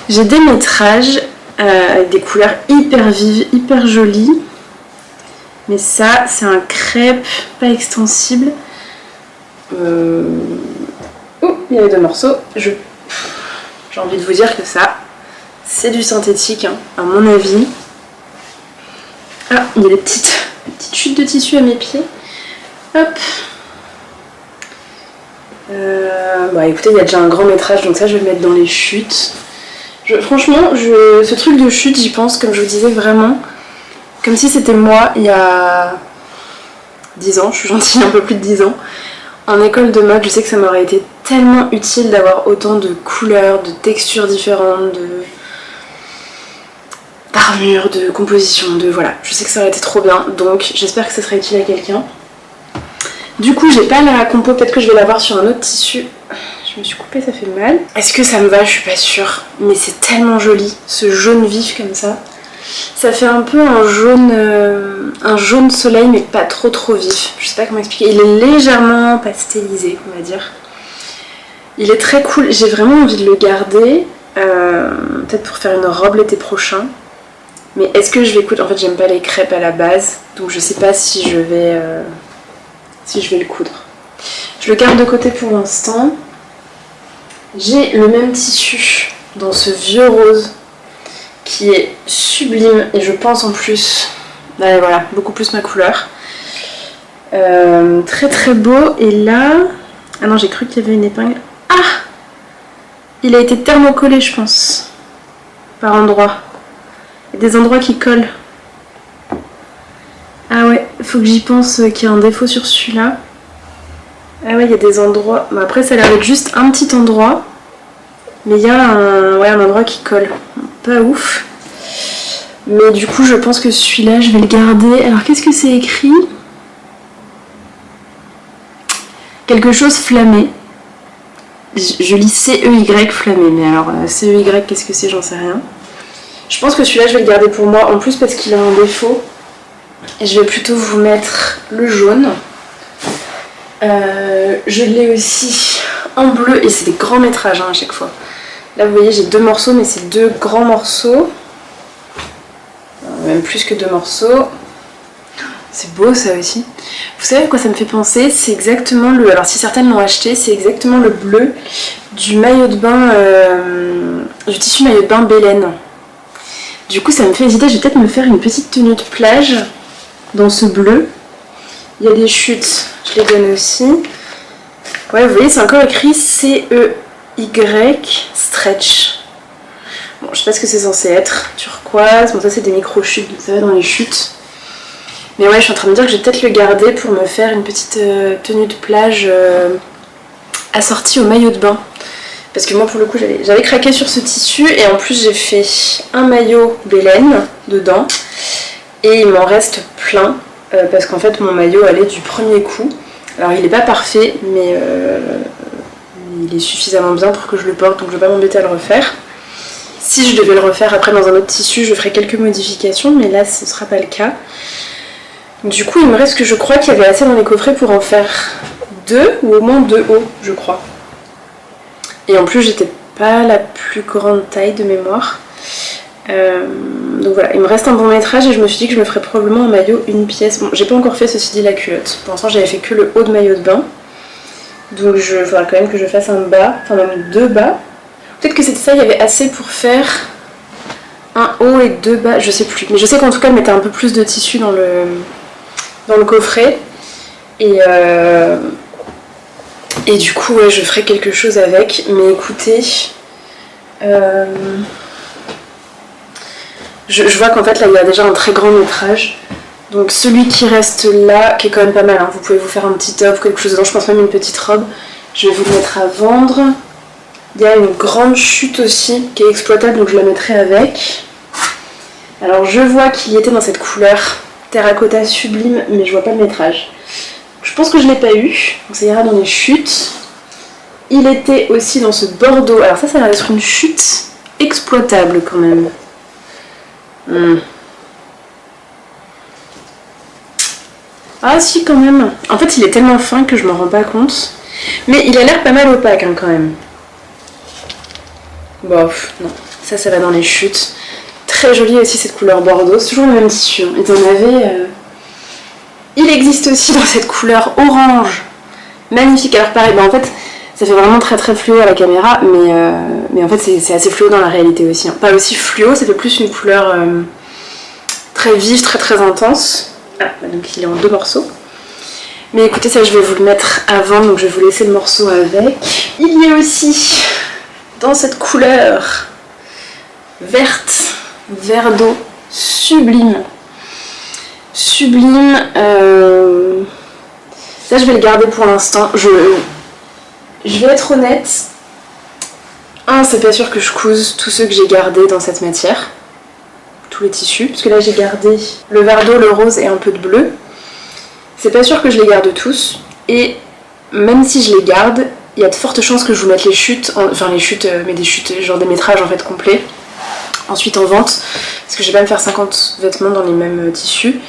A: J'ai des métrages avec des couleurs hyper vives, hyper jolies. Mais ça c'est un crêpe pas extensible. Oh, il y avait deux morceaux. J'ai envie de vous dire que ça... c'est du synthétique, hein, à mon avis. Ah, il y a des petites chutes de tissu à mes pieds. Hop. Bah écoutez, il y a déjà un grand métrage, donc ça je vais le mettre dans les chutes. Franchement, ce truc de chute, j'y pense, comme je vous disais, vraiment, comme si c'était moi il y a 10 ans, je suis gentille, un peu plus de 10 ans. En école de mode, je sais que ça m'aurait été tellement utile d'avoir autant de couleurs, de textures différentes, d'armure, de composition, voilà. Je sais que ça aurait été trop bien, donc j'espère que ça sera utile à quelqu'un. Du coup, j'ai pas la compo, peut-être que je vais l'avoir sur un autre tissu. Je me suis coupée, ça fait mal. Est-ce que ça me va? Je suis pas sûre. Mais c'est tellement joli, ce jaune vif comme ça. Ça fait un peu un jaune soleil, mais pas trop vif. Je sais pas comment expliquer. Il est légèrement pastelisé, on va dire. Il est très cool. J'ai vraiment envie de le garder. Peut-être pour faire une robe l'été prochain. Mais est-ce que je vais coudre? En fait, j'aime pas les crêpes à la base. Donc je sais pas si je vais le coudre. Je le garde de côté pour l'instant. J'ai le même tissu dans ce vieux rose qui est sublime et je pense en plus, bah voilà, beaucoup plus ma couleur. Très beau. Et là, ah non, j'ai cru qu'il y avait une épingle. Ah, il a été thermocollé, je pense, par endroits. Il y a des endroits qui collent. faut que j'y pense qu'il y a un défaut sur celui-là. Ah ouais, il y a des endroits... Bon, après, ça a l'air d'être juste un petit endroit. Mais il y a un endroit qui colle. Pas ouf. Mais du coup, je pense que celui-là, je vais le garder. Alors, qu'est-ce que c'est écrit? Quelque chose flammé. Je lis C-E-Y flammé. Mais alors, C-E-Y, qu'est-ce que c'est? J'en sais rien. Je pense que celui-là, je vais le garder pour moi. En plus, parce qu'il a un défaut. Et je vais plutôt vous mettre le jaune. Je l'ai aussi en bleu. Et c'est des grands métrages hein, à chaque fois. Là, vous voyez, j'ai 2 morceaux, mais c'est 2 grands morceaux. Même plus que 2 morceaux. C'est beau ça aussi. Vous savez à quoi ça me fait penser? C'est exactement le... Alors si certaines l'ont acheté, c'est exactement le bleu du maillot de bain, du tissu maillot de bain Belen. Du coup ça me fait hésiter, je vais peut-être me faire une petite tenue de plage dans ce bleu. Il y a des chutes, je les donne aussi. Ouais, vous voyez, c'est encore écrit C-E-Y stretch. Bon, je sais pas ce que c'est censé être. Turquoise, bon ça c'est des micro-chutes, ça va dans les chutes. Mais ouais, je suis en train de me dire que je vais peut-être le garder pour me faire une petite tenue de plage assortie au maillot de bain. Parce que moi pour le coup j'avais craqué sur ce tissu et en plus j'ai fait un maillot Belen dedans. Et il m'en reste plein parce qu'en fait mon maillot allait du premier coup. Alors il n'est pas parfait mais il est suffisamment bien pour que je le porte donc je ne vais pas m'embêter à le refaire. Si je devais le refaire après dans un autre tissu, je ferais quelques modifications, mais là ce ne sera pas le cas. Du coup, il me reste que je crois qu'il y avait assez dans les coffrets pour en faire 2, ou au moins 2 hauts, je crois. Et en plus, j'étais pas la plus grande taille de mémoire. Donc voilà, il me reste un bon métrage et je me suis dit que je me ferais probablement un maillot une pièce. Bon, j'ai pas encore fait ceci dit la culotte. Pour l'instant, j'avais fait que le haut de maillot de bain. Donc il faudra quand même que je fasse un bas, enfin même 2 bas. Peut-être que c'était ça, il y avait assez pour faire un haut et 2 bas, je sais plus. Mais je sais qu'en tout cas, elle mettait un peu plus de tissu dans le coffret. Et du coup, ouais, je ferai quelque chose avec. Mais écoutez, je vois qu'en fait, là, il y a déjà un très grand métrage. Donc celui qui reste là, qui est quand même pas mal, hein. Vous pouvez vous faire un petit top, quelque chose dedans, je pense même une petite robe. Je vais vous le mettre à vendre. Il y a une grande chute aussi qui est exploitable, donc je la mettrai avec. Alors je vois qu'il était dans cette couleur terracotta sublime, mais je vois pas le métrage. Je pense que je l'ai pas eu, donc ça ira dans les chutes. Il était aussi dans ce bordeaux. Alors ça a l'air d'être une chute exploitable quand même. Ah si quand même. En fait il est tellement fin que je m'en rends pas compte. Mais il a l'air pas mal opaque hein, quand même. Bon, non, ça va dans les chutes. Très jolie aussi cette couleur bordeaux, c'est toujours le même tissu. Hein. Et t'en avais... Il existe aussi dans cette couleur orange. Magnifique. Alors pareil, en fait, ça fait vraiment très très fluo à la caméra, mais en fait c'est assez fluo dans la réalité aussi. Hein. Pas aussi fluo, ça fait plus une couleur très vive, très très intense. Ah, donc il est en 2 morceaux. Mais écoutez, ça je vais vous le mettre avant, donc je vais vous laisser le morceau avec. Il y a aussi... dans cette couleur verte, vert d'eau, sublime. Sublime. Ça, je vais le garder pour l'instant. Je vais être honnête. C'est pas sûr que je couse tous ceux que j'ai gardés dans cette matière. Tous les tissus. Parce que là, j'ai gardé le vert d'eau, le rose et un peu de bleu. C'est pas sûr que je les garde tous. Et même si je les garde, il y a de fortes chances que je vous mette les chutes, mais des chutes, genre des métrages en fait complets, ensuite en vente, parce que je vais pas me faire 50 vêtements dans les mêmes tissus,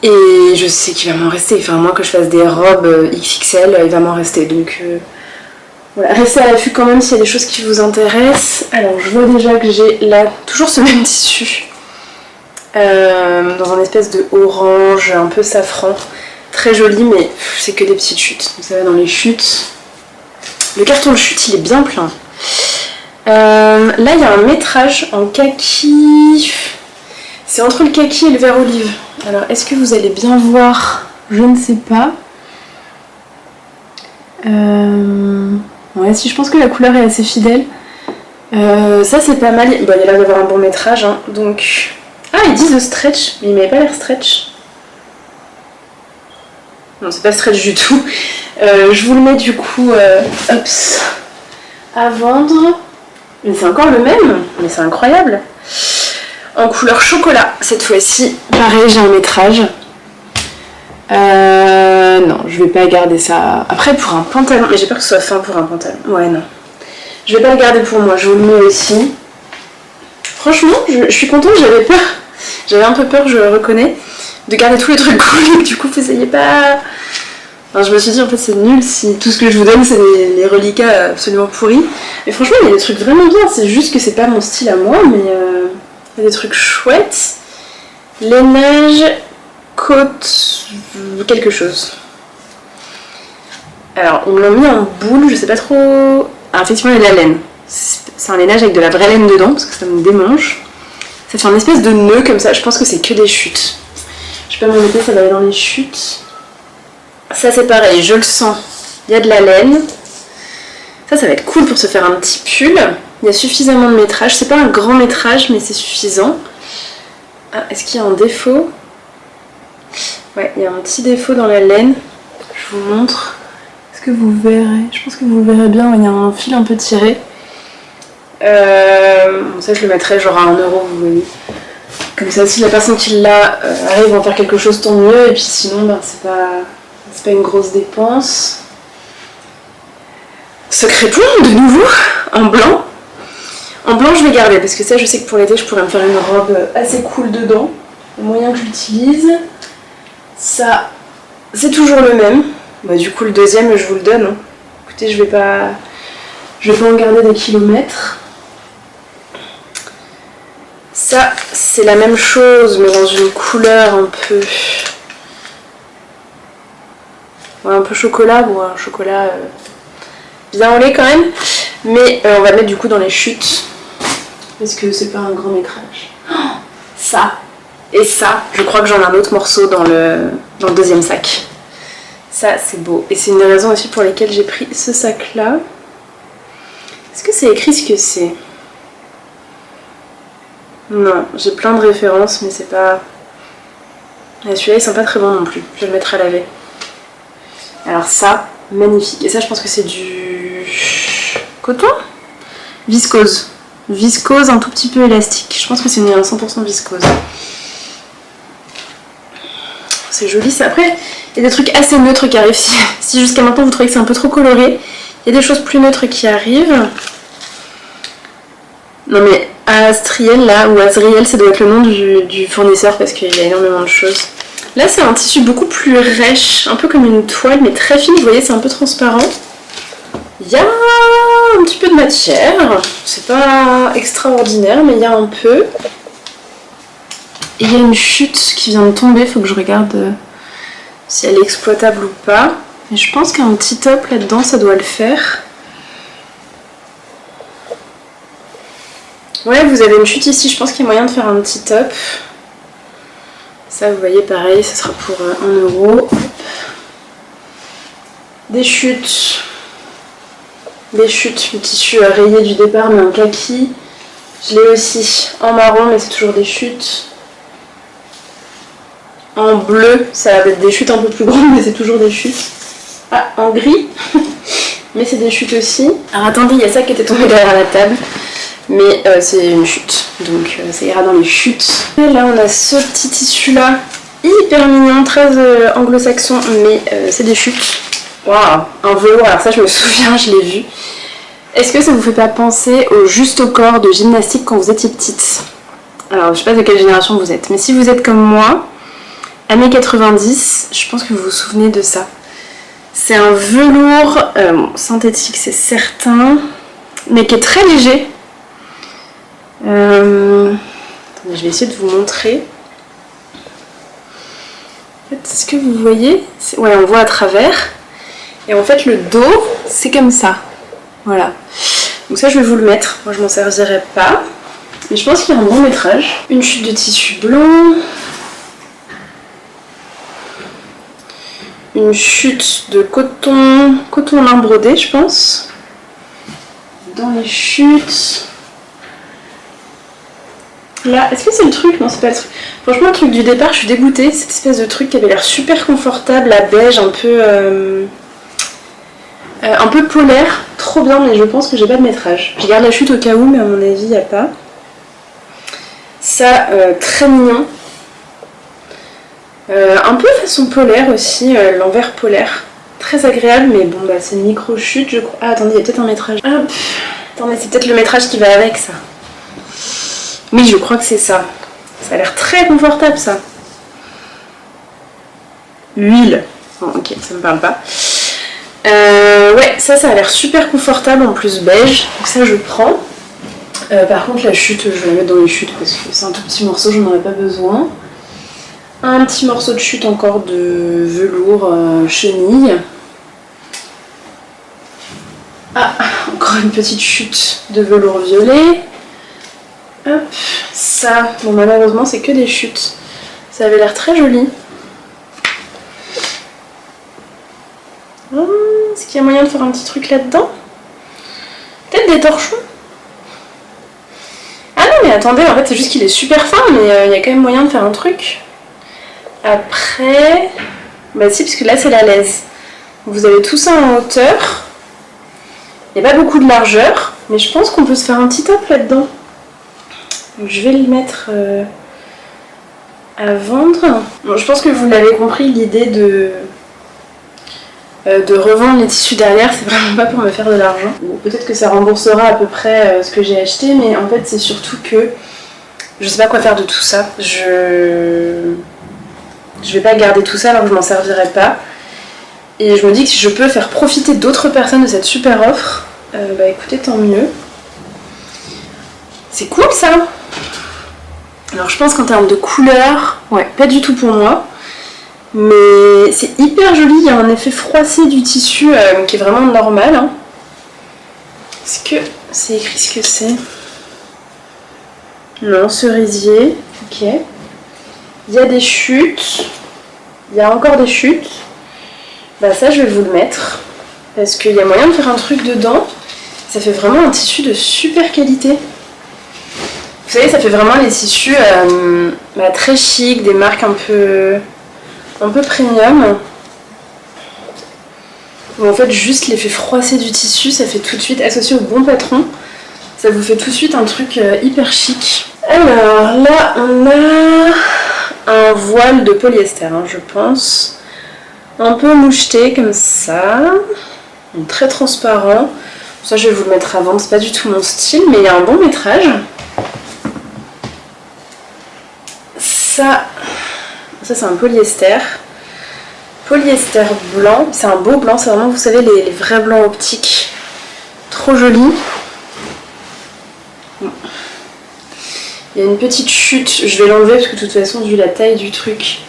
A: et je sais qu'il va m'en rester, enfin à moins que je fasse des robes XXL, il va m'en rester, donc voilà, restez à l'affût quand même s'il y a des choses qui vous intéressent. Alors je vois déjà que j'ai là toujours ce même tissu, dans un espèce de orange, un peu safran, très joli, mais c'est que des petites chutes, donc ça va dans les chutes. Le carton de chute il est bien plein. Là il y a un métrage en kaki. C'est entre le kaki et le vert olive. Alors est-ce que vous allez bien voir? Je ne sais pas. Ouais si, je pense que la couleur est assez fidèle. Ça c'est pas mal. Bon, il y a l'air d'avoir un bon métrage hein. Donc... Ah ils disent le stretch, mais il m'avait pas l'air stretch. Non, c'est pas stretch du tout. Je vous le mets du coup ups, à vendre. Mais c'est encore le même, mais c'est incroyable. En couleur chocolat, cette fois-ci. Pareil, j'ai un métrage. Non, je vais pas garder ça. Après, pour un pantalon, mais j'ai peur que ce soit fin pour un pantalon. Ouais, non. Je vais pas le garder pour moi, je vous le mets aussi. Franchement, je suis contente, j'avais peur. J'avais un peu peur, je le reconnais, de garder tous les trucs cool et du coup vous ayez pas... Enfin, je me suis dit en fait c'est nul si tout ce que je vous donne c'est les reliquats absolument pourris. Mais franchement il y a des trucs vraiment bien, c'est juste que c'est pas mon style à moi, mais il y a des trucs chouettes. Lainage, côte, quelque chose. Alors ils me l'ont mis en boule, je sais pas trop... Ah effectivement il y a de la laine. C'est un lainage avec de la vraie laine dedans parce que ça me démange. Ça fait un espèce de nœud comme ça, je pense que c'est que des chutes. Je vais pas m'embêter, ça va aller dans les chutes. Ça c'est pareil, je le sens. Il y a de la laine. Ça va être cool pour se faire un petit pull. Il y a suffisamment de métrage. C'est pas un grand métrage, mais c'est suffisant. Ah, est-ce qu'il y a un défaut? Ouais, il y a un petit défaut dans la laine. Je vous montre. Est-ce que vous verrez? Je pense que vous le verrez bien, il y a un fil un peu tiré. Bon, ça je le mettrai genre à 1 €, vous voyez. Comme ça, si la personne qui l'a arrive à en faire quelque chose, tant mieux. Et puis sinon, ben, c'est pas une grosse dépense. Ce crépon, de nouveau, en blanc. En blanc, je vais garder parce que ça, je sais que pour l'été, je pourrais me faire une robe assez cool dedans. Le moyen que j'utilise. Ça, c'est toujours le même. Bah, du coup, le deuxième, je vous le donne. Hein. Écoutez, je vais pas en garder des kilomètres. Ça, c'est la même chose, mais dans une couleur un peu... Ouais, un peu chocolat, bon, un chocolat bien au lait quand même. Mais on va le mettre du coup dans les chutes, parce que c'est pas un grand métrage. Oh, ça et ça, je crois que j'en ai un autre morceau dans le deuxième sac. Ça, c'est beau. Et c'est une des raisons aussi pour lesquelles j'ai pris ce sac-là. Est-ce que c'est écrit ce que c'est? Non, j'ai plein de références, mais c'est pas... Et celui-là, ils sont pas très bons non plus. Je vais le mettre à laver. Alors ça, magnifique. Et ça, je pense que c'est du... coton? Viscose. Viscose un tout petit peu élastique. Je pense que c'est une 100% viscose. C'est joli ça. Après, il y a des trucs assez neutres qui arrivent. Si jusqu'à maintenant vous trouvez que c'est un peu trop coloré, il y a des choses plus neutres qui arrivent. Non mais Astriel là, ou Azriel, ça doit être le nom du fournisseur parce qu'il y a énormément de choses. Là c'est un tissu beaucoup plus rêche, un peu comme une toile mais très fine, vous voyez c'est un peu transparent. Il y a un petit peu de matière, c'est pas extraordinaire mais il y a un peu. Et il y a une chute qui vient de tomber, faut que je regarde si elle est exploitable ou pas. Mais je pense qu'un petit top là-dedans ça doit le faire. Ouais, vous avez une chute ici, je pense qu'il y a moyen de faire un petit top. Ça, vous voyez, pareil, ça sera pour 1 €. Des chutes. Des chutes, le tissu rayé du départ, mais en kaki. Je l'ai aussi en marron, mais c'est toujours des chutes. En bleu, ça va être des chutes un peu plus grandes, mais c'est toujours des chutes. Ah, en gris, mais c'est des chutes aussi. Alors attendez, il y a ça qui était tombé derrière la table. Mais c'est une chute, donc ça ira dans les chutes. Et là on a ce petit tissu là, hyper mignon, très anglo-saxon, mais c'est des chutes. Waouh, un velours, alors ça je me souviens, je l'ai vu. Est-ce que ça vous fait pas penser au juste au corps de gymnastique quand vous étiez petite? Alors je sais pas de quelle génération vous êtes, mais si vous êtes comme moi, années 90, je pense que vous vous souvenez de ça. C'est un velours synthétique, c'est certain, mais qui est très léger. Attendez, je vais essayer de vous montrer. En fait, est-ce que vous voyez? Ouais, on voit à travers. Et en fait, le dos, c'est comme ça. Voilà. Donc ça, je vais vous le mettre. Moi, je m'en servirai pas. Mais je pense qu'il y a un bon métrage. Une chute de tissu blanc. Une chute de coton lin brodé, je pense. Dans les chutes... Là, est-ce que c'est le truc? Non, c'est pas le truc. Franchement, le truc du départ, je suis dégoûtée. Cette espèce de truc qui avait l'air super confortable, à beige, un peu polaire. Trop bien, mais je pense que j'ai pas de métrage. Je garde la chute au cas où, mais à mon avis, il n'y a pas. Ça, très mignon. Un peu façon polaire aussi, l'envers polaire. Très agréable, mais bon, bah c'est une micro-chute, je crois. Ah, attendez, il y a peut-être un métrage. Hop. Attendez, c'est peut-être le métrage qui va avec, ça. Oui, je crois que c'est ça. Ça a l'air très confortable, ça. Huile. Bon, ok, ça me parle pas. Ouais, ça a l'air super confortable, en plus beige. Donc ça, je prends. Par contre, la chute, je vais la mettre dans les chutes parce que c'est un tout petit morceau, j'en aurais pas besoin. Un petit morceau de chute encore de velours chenille. Ah, encore une petite chute de velours violet. Hop, ça, bon malheureusement c'est que des chutes. Ça avait l'air très joli. Est-ce qu'il y a moyen de faire un petit truc là-dedans? Peut-être des torchons? Ah non mais attendez, en fait c'est juste qu'il est super fin, mais il y a quand même moyen de faire un truc. Après... Bah si, parce que là c'est la laise. Vous avez tout ça en hauteur. Il n'y a pas beaucoup de largeur, mais je pense qu'on peut se faire un petit top là-dedans. Donc je vais le mettre à vendre. Bon, je pense que vous l'avez compris, l'idée de revendre les tissus derrière, c'est vraiment pas pour me faire de l'argent. Bon, peut-être que ça remboursera à peu près ce que j'ai acheté, mais en fait c'est surtout que je sais pas quoi faire de tout ça. Je vais pas garder tout ça alors que je m'en servirai pas. Et je me dis que si je peux faire profiter d'autres personnes de cette super offre, bah écoutez, tant mieux. C'est cool ça! Alors je pense qu'en termes de couleur, ouais, pas du tout pour moi. Mais c'est hyper joli, il y a un effet froissé du tissu qui est vraiment normal. Hein. Est-ce que c'est écrit ce que c'est? Non, cerisier, ok. Il y a des chutes, il y a encore des chutes. Bah ça je vais vous le mettre, parce qu'il y a moyen de faire un truc dedans. Ça fait vraiment un tissu de super qualité. Vous savez, ça fait vraiment les tissus très chic, des marques un peu premium. Où en fait juste l'effet froissé du tissu, ça fait tout de suite, associé au bon patron, ça vous fait tout de suite un truc hyper chic. Alors là on a un voile de polyester, hein, je pense. Un peu moucheté comme ça, donc très transparent. Ça je vais vous le mettre à vendre, c'est pas du tout mon style, mais il y a un bon métrage. Ça c'est un polyester. Polyester blanc, c'est un beau blanc, c'est vraiment, vous savez, les vrais blancs optiques. Trop joli. Bon. Il y a une petite chute, je vais l'enlever parce que de toute façon, vu la taille du truc,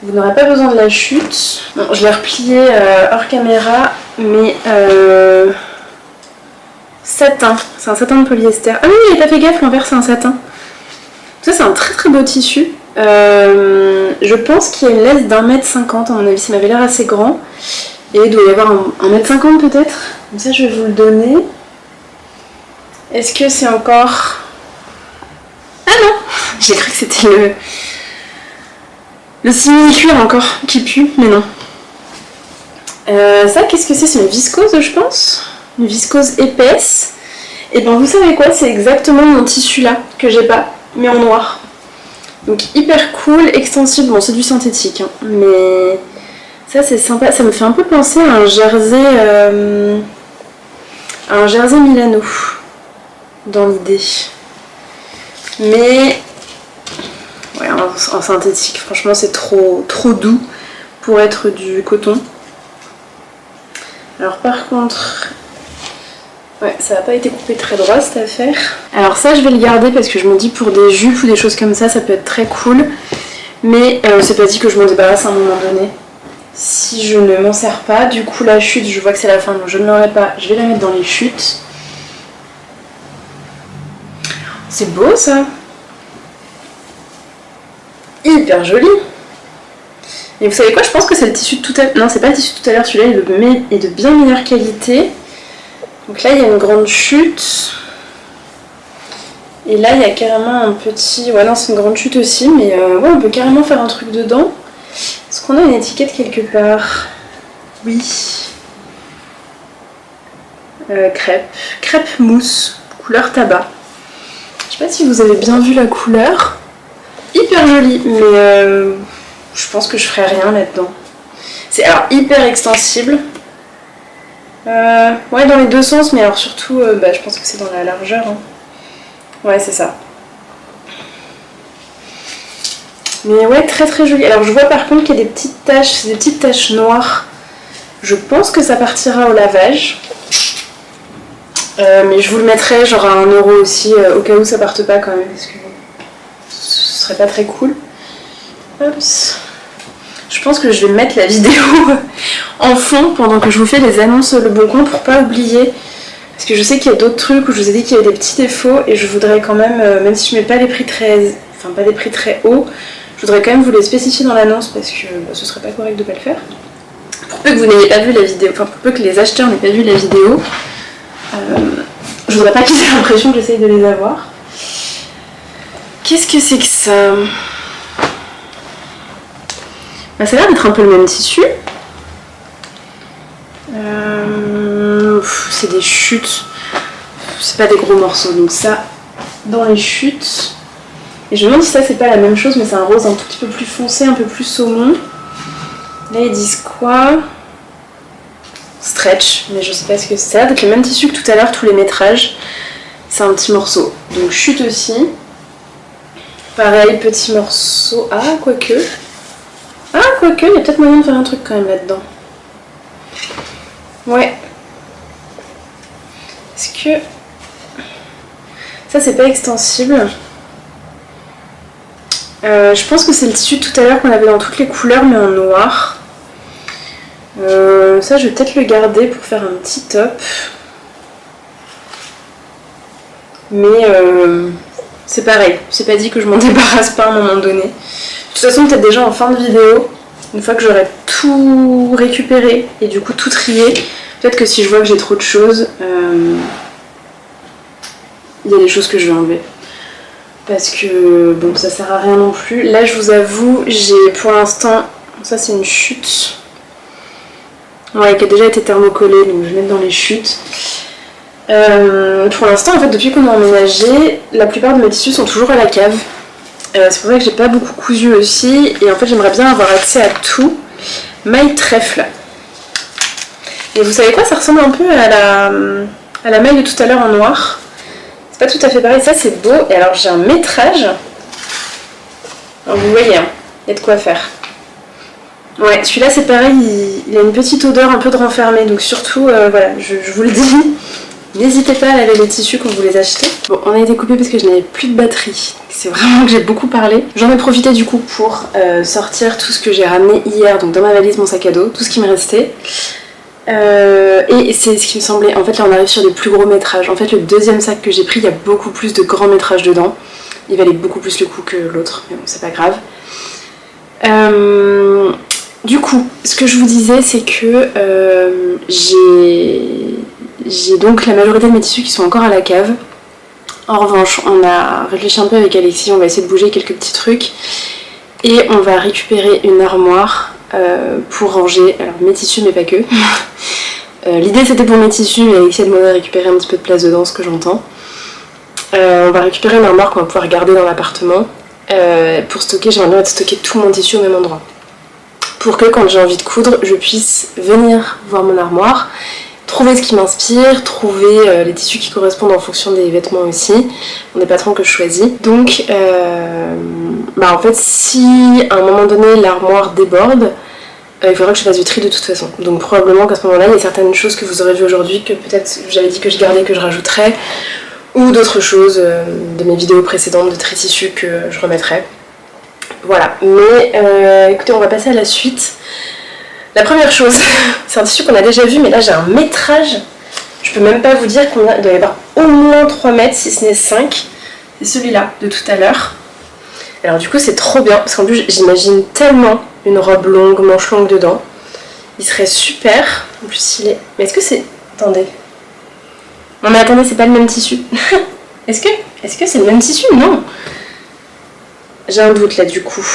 A: vous n'aurez pas besoin de la chute. Bon, je l'ai replié hors caméra, mais satin, c'est un satin de polyester. Ah oui, j'ai pas fait gaffe, l'envers c'est un satin. Ça c'est un très très beau tissu. Je pense qu'il y a une laisse d'1,50 m, à mon avis, ça m'avait l'air assez grand. Et il doit y avoir 1,50 m peut-être. Comme ça je vais vous le donner. Est-ce que c'est encore... Ah non, j'ai cru que c'était le simili-cuir encore qui pue, mais non. Ça, qu'est-ce que c'est? C'est une viscose, je pense. Une viscose épaisse. Et ben vous savez quoi, c'est exactement mon tissu là, que j'ai pas, mais en noir. Donc hyper cool, extensible, bon c'est du synthétique, hein, mais ça c'est sympa, ça me fait un peu penser à un jersey Milano, dans l'idée. Mais, ouais, en synthétique, franchement c'est trop doux pour être du coton. Alors par contre... Ouais, ça n'a pas été coupé très droit cette affaire. Alors ça je vais le garder parce que je me dis pour des jupes ou des choses comme ça peut être très cool. Mais c'est pas dit que je m'en débarrasse à un moment donné. Si je ne m'en sers pas, du coup la chute, je vois que c'est la fin donc je ne l'aurai pas. Je vais la mettre dans les chutes. C'est beau ça. Hyper joli. Et vous savez quoi, je pense que c'est le tissu de tout à l'heure. Non, c'est pas le tissu de tout à l'heure, celui-là est de bien meilleure qualité. Donc là il y a une grande chute Et là, il y a carrément un petit... Ouais, non, c'est une grande chute aussi, mais ouais, on peut carrément faire un truc dedans. Est-ce qu'on a une étiquette quelque part? Oui. Crêpe. Crêpe mousse, couleur tabac. Je sais pas si vous avez bien vu la couleur. Hyper jolie, mais je pense que je ferai rien là-dedans. C'est alors hyper extensible. Ouais, dans les deux sens, mais alors surtout, je pense que c'est dans la largeur. Hein. Ouais, c'est ça. Mais ouais, très très joli. Alors je vois par contre qu'il y a des petites taches noires. Je pense que ça partira au lavage. Mais je vous le mettrai genre à 1 € aussi, au cas où ça parte pas quand même, parce que ce serait pas très cool. Oups. Je pense que je vais mettre la vidéo en fond pendant que je vous fais les annonces Le Bon Coin pour pas oublier. Parce que je sais qu'il y a d'autres trucs où je vous ai dit qu'il y avait des petits défauts et je voudrais quand même, même si je mets pas les prix pas des prix très hauts, je voudrais quand même vous les spécifier dans l'annonce parce que ce serait pas correct de pas le faire. Pour peu que vous n'ayez pas vu la vidéo, enfin pour peu que les acheteurs n'aient pas vu la vidéo, je voudrais pas qu'ils aient l'impression que j'essaye de les avoir. Qu'est-ce que c'est que ça? Ça a l'air d'être un peu le même tissu. C'est des chutes. C'est pas des gros morceaux. Donc ça, dans les chutes. Et je me demande si ça c'est pas la même chose, mais c'est un rose un tout petit peu plus foncé, un peu plus saumon. Là ils disent quoi? Stretch, mais je sais pas ce que c'est. Ça a l'air d'être le même tissu que tout à l'heure, tous les métrages. C'est un petit morceau. Donc chute aussi. Pareil, petit morceau. Ah, quoique. Il y a peut-être moyen de faire un truc quand même là-dedans. Ouais. Est-ce que... Ça, c'est pas extensible. Je pense que c'est le tissu tout à l'heure qu'on avait dans toutes les couleurs, mais en noir. Ça, je vais peut-être le garder pour faire un petit top. Mais c'est pareil. C'est pas dit que je m'en débarrasse pas à un moment donné. De toute façon, peut-être déjà en fin de vidéo, une fois que j'aurai tout récupéré et du coup tout trié, peut-être que si je vois que j'ai trop de choses, il y a des choses que je vais enlever. Parce que bon, ça sert à rien non plus. Là, je vous avoue, j'ai pour l'instant, ça c'est une chute, ouais, qui a déjà été thermocollée, donc je vais mettre dans les chutes. Pour l'instant, en fait, depuis qu'on a emménagé, la plupart de mes tissus sont toujours à la cave. C'est pour ça que j'ai pas beaucoup cousu aussi, et en fait j'aimerais bien avoir accès à tout. Maille trèfle. Et vous savez quoi, ça ressemble un peu à la maille de tout à l'heure en noir. C'est pas tout à fait pareil, ça c'est beau. Et alors j'ai un métrage. Alors, vous voyez, hein, il y a de quoi faire. Ouais, celui-là c'est pareil, il a une petite odeur un peu de renfermé, donc surtout, voilà, je vous le dis. N'hésitez pas à laver les tissus quand vous les achetez. Bon, on a été coupé parce que je n'avais plus de batterie. C'est vraiment que j'ai beaucoup parlé. J'en ai profité du coup pour sortir tout ce que j'ai ramené hier, donc dans ma valise, mon sac à dos, tout ce qui me restait. Et c'est ce qui me semblait, en fait là on arrive sur des plus gros métrages. En fait le deuxième sac que j'ai pris, il y a beaucoup plus de grands métrages dedans. Il valait beaucoup plus le coup que l'autre, mais bon c'est pas grave. Du coup, ce que je vous disais c'est que j'ai donc la majorité de mes tissus qui sont encore à la cave. En revanche, on a réfléchi un peu avec Alexis, on va essayer de bouger quelques petits trucs. Et on va récupérer une armoire pour ranger alors, mes tissus, mais pas que. L'idée c'était pour mes tissus, mais Alexis a demandé à récupérer un petit peu de place dedans, ce que j'entends. On va récupérer une armoire qu'on va pouvoir garder dans l'appartement. Pour stocker, j'aimerais bien stocker tout mon tissu au même endroit. Pour que quand j'ai envie de coudre, je puisse venir voir mon armoire, trouver ce qui m'inspire, trouver les tissus qui correspondent en fonction des vêtements aussi. On est patrons que je choisis. Donc, en fait, si à un moment donné l'armoire déborde, il faudra que je fasse du tri de toute façon. Donc probablement qu'à ce moment-là, il y a certaines choses que vous aurez vues aujourd'hui que peut-être j'avais dit que je gardais, que je rajouterais, ou d'autres choses de mes vidéos précédentes de tri tissu que je remettrai. Voilà, mais écoutez, on va passer à la suite. La première chose, c'est un tissu qu'on a déjà vu, mais là j'ai un métrage. Je peux même pas vous dire combien, il doit y avoir au moins 3 mètres, si ce n'est 5. C'est celui-là de tout à l'heure. Alors du coup c'est trop bien, parce qu'en plus j'imagine tellement une robe longue, manche longue dedans. Il serait super. En plus il est... Mais est-ce que c'est... Attendez. Non mais attendez, c'est pas le même tissu. Est-ce que... Est-ce que c'est le même tissu? Non. J'ai un doute là du coup.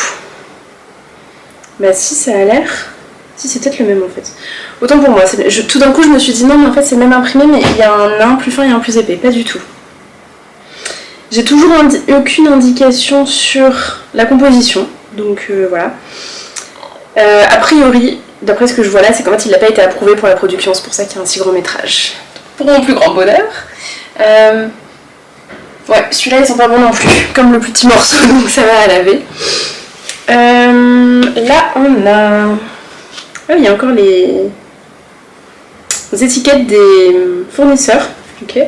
A: Bah si, ça a l'air... Si, c'est peut-être le même en fait. Autant pour moi. Tout d'un coup, je me suis dit non, mais en fait, c'est le même imprimé, mais il y a un nain plus fin et un plus épais. Pas du tout. J'ai toujours aucune indication sur la composition. Donc voilà. A priori, d'après ce que je vois là, c'est qu'en fait, il n'a pas été approuvé pour la production. C'est pour ça qu'il y a un si grand métrage. Pour mon plus grand bonheur. Ouais, celui-là, ils sont pas bons non plus. Comme le petit morceau, donc ça va à laver. Là, on a... Ah, il y a encore les étiquettes des fournisseurs. Ok.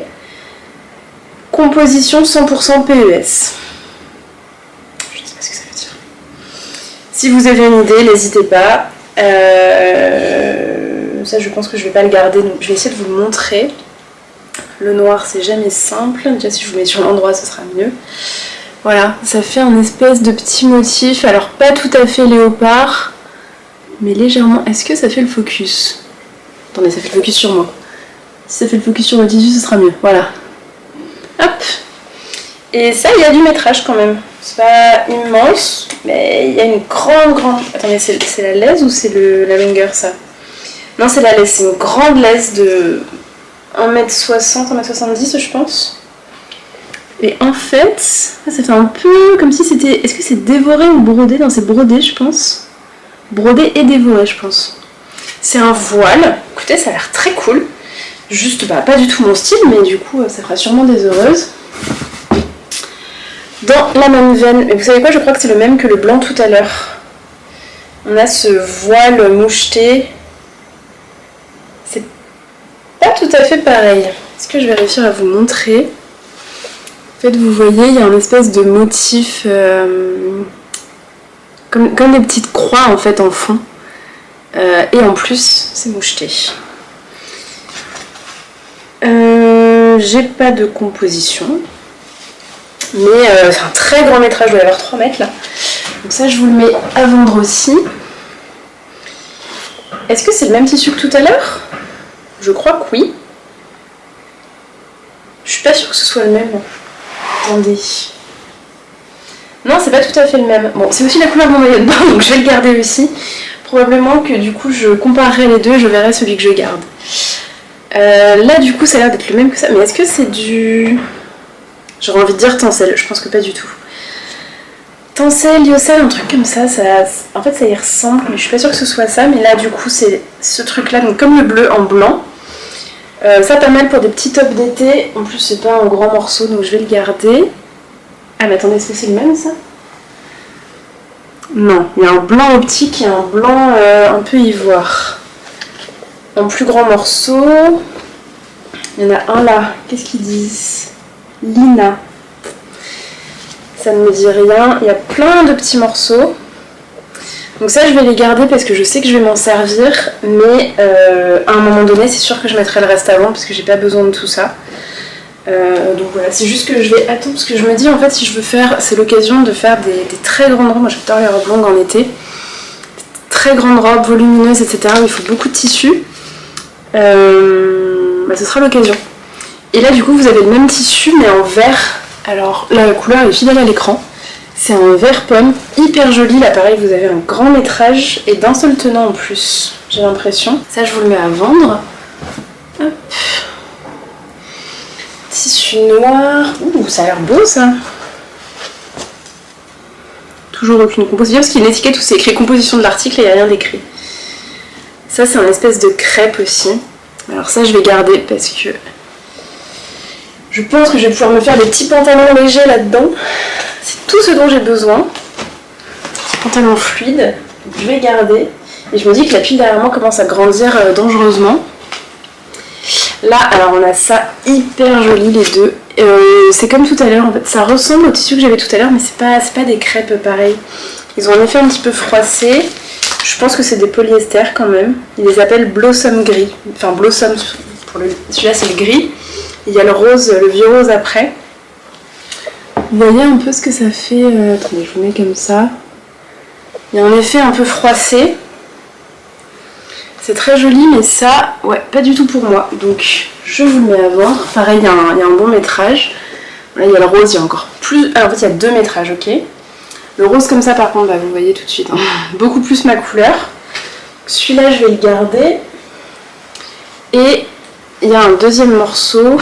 A: Composition 100% PES. Je ne sais pas ce que ça veut dire. Si vous avez une idée, n'hésitez pas. Ça, je pense que je vais pas le garder, donc je vais essayer de vous le montrer. Le noir, c'est jamais simple. Déjà, si je vous mets sur l'endroit, ce sera mieux. Voilà, ça fait un espèce de petit motif. Alors, pas tout à fait léopard, mais légèrement. Est-ce que ça fait le focus? Attendez, ça fait le focus sur moi. Si ça fait le focus sur le tissu, ce sera mieux. Voilà. Hop. Et ça, il y a du métrage quand même. C'est pas immense, mais il y a une grande... Attendez, c'est la laise ou c'est la longueur, ça? Non, c'est la laise. C'est une grande laise de 1m60, 1m70, je pense. Et en fait, ça fait un peu comme si c'était... Est-ce que c'est dévoré ou brodé? Non, c'est brodé, je pense. Brodé et dévoré, je pense. C'est un voile. Écoutez, ça a l'air très cool. Juste, pas du tout mon style, mais du coup, ça fera sûrement des heureuses. Dans la même veine, mais vous savez quoi, je crois que c'est le même que le blanc tout à l'heure. On a ce voile moucheté. C'est pas tout à fait pareil. Est-ce que je vais réussir à vous montrer? En fait, vous voyez, il y a un espèce de motif comme des petites croix en fait en fond. Et en plus, c'est moucheté. J'ai pas de composition. Mais c'est un très grand métrage, il doit y avoir 3 mètres là. Donc ça, je vous le mets à vendre aussi. Est-ce que c'est le même tissu que tout à l'heure? Je crois que oui. Je suis pas sûre que ce soit le même. Attendez. Non, c'est pas tout à fait le même. Bon, c'est aussi la couleur de mon maillot de bain, donc je vais le garder aussi. Probablement que du coup, je comparerai les deux et je verrai celui que je garde. Là, du coup, ça a l'air d'être le même que ça. Mais est-ce que c'est du... J'aurais envie de dire tencel, je pense que pas du tout. Tencel, lyocell, un truc comme ça, en fait ça y ressemble, mais je suis pas sûre que ce soit ça. Mais là, du coup, c'est ce truc-là, donc comme le bleu en blanc. Ça, pas mal pour des petits tops d'été. En plus, c'est pas un grand morceau, donc je vais le garder. Ah, mais attendez, est-ce que c'est le même, ça? Non, il y a un blanc optique et un blanc un peu ivoire. En plus grand morceau, il y en a un là. Qu'est-ce qu'ils disent? Lina. Ça ne me dit rien. Il y a plein de petits morceaux. Donc ça, je vais les garder parce que je sais que je vais m'en servir. Mais à un moment donné, c'est sûr que je mettrai le reste avant parce que j'ai pas besoin de tout ça. Donc voilà, c'est juste que je vais attendre parce que je me dis en fait si je veux faire, c'est l'occasion de faire des très grandes robes. Moi j'adore les robes longues en été. Des très grandes robes volumineuses, etc. où il faut beaucoup de tissu. Ce sera l'occasion. Et là du coup vous avez le même tissu mais en vert. Alors là la couleur est fidèle à l'écran. C'est un vert pomme, hyper joli. Là pareil vous avez un grand métrage et d'un seul tenant en plus, j'ai l'impression. Ça je vous le mets à vendre. Hop. Tissu noir. Ouh, ça a l'air beau ça. Toujours aucune composition parce qu'il y a une étiquette où c'est écrit composition de l'article et il n'y a rien d'écrit. Ça c'est un espèce de crêpe aussi. Alors ça je vais garder parce que je pense que je vais pouvoir me faire des petits pantalons légers là-dedans. C'est tout ce dont j'ai besoin. Des pantalons fluides. Donc je vais garder. Et je me dis que la pile derrière moi commence à grandir dangereusement. Là, alors on a ça hyper joli les deux. C'est comme tout à l'heure en fait. Ça ressemble au tissu que j'avais tout à l'heure, mais c'est pas des crêpes pareil. Ils ont un effet un petit peu froissé. Je pense que c'est des polyester quand même. Ils les appellent Blossom gris. Enfin Blossom, celui-là c'est le gris. Il y a le rose, le vieux rose après. Vous voyez un peu ce que ça fait. Attendez, je vous mets comme ça. Il y a un effet un peu froissé. C'est très joli, mais ça, ouais, pas du tout pour moi. Donc, je vous le mets à vendre. Pareil, il y a un bon métrage. Là il y a le rose, il y a encore plus... Ah, en fait il y a 2 métrages, ok. Le rose comme ça par contre, bah, vous voyez tout de suite, hein. Beaucoup plus ma couleur. Celui-là je vais le garder. Et il y a un deuxième morceau.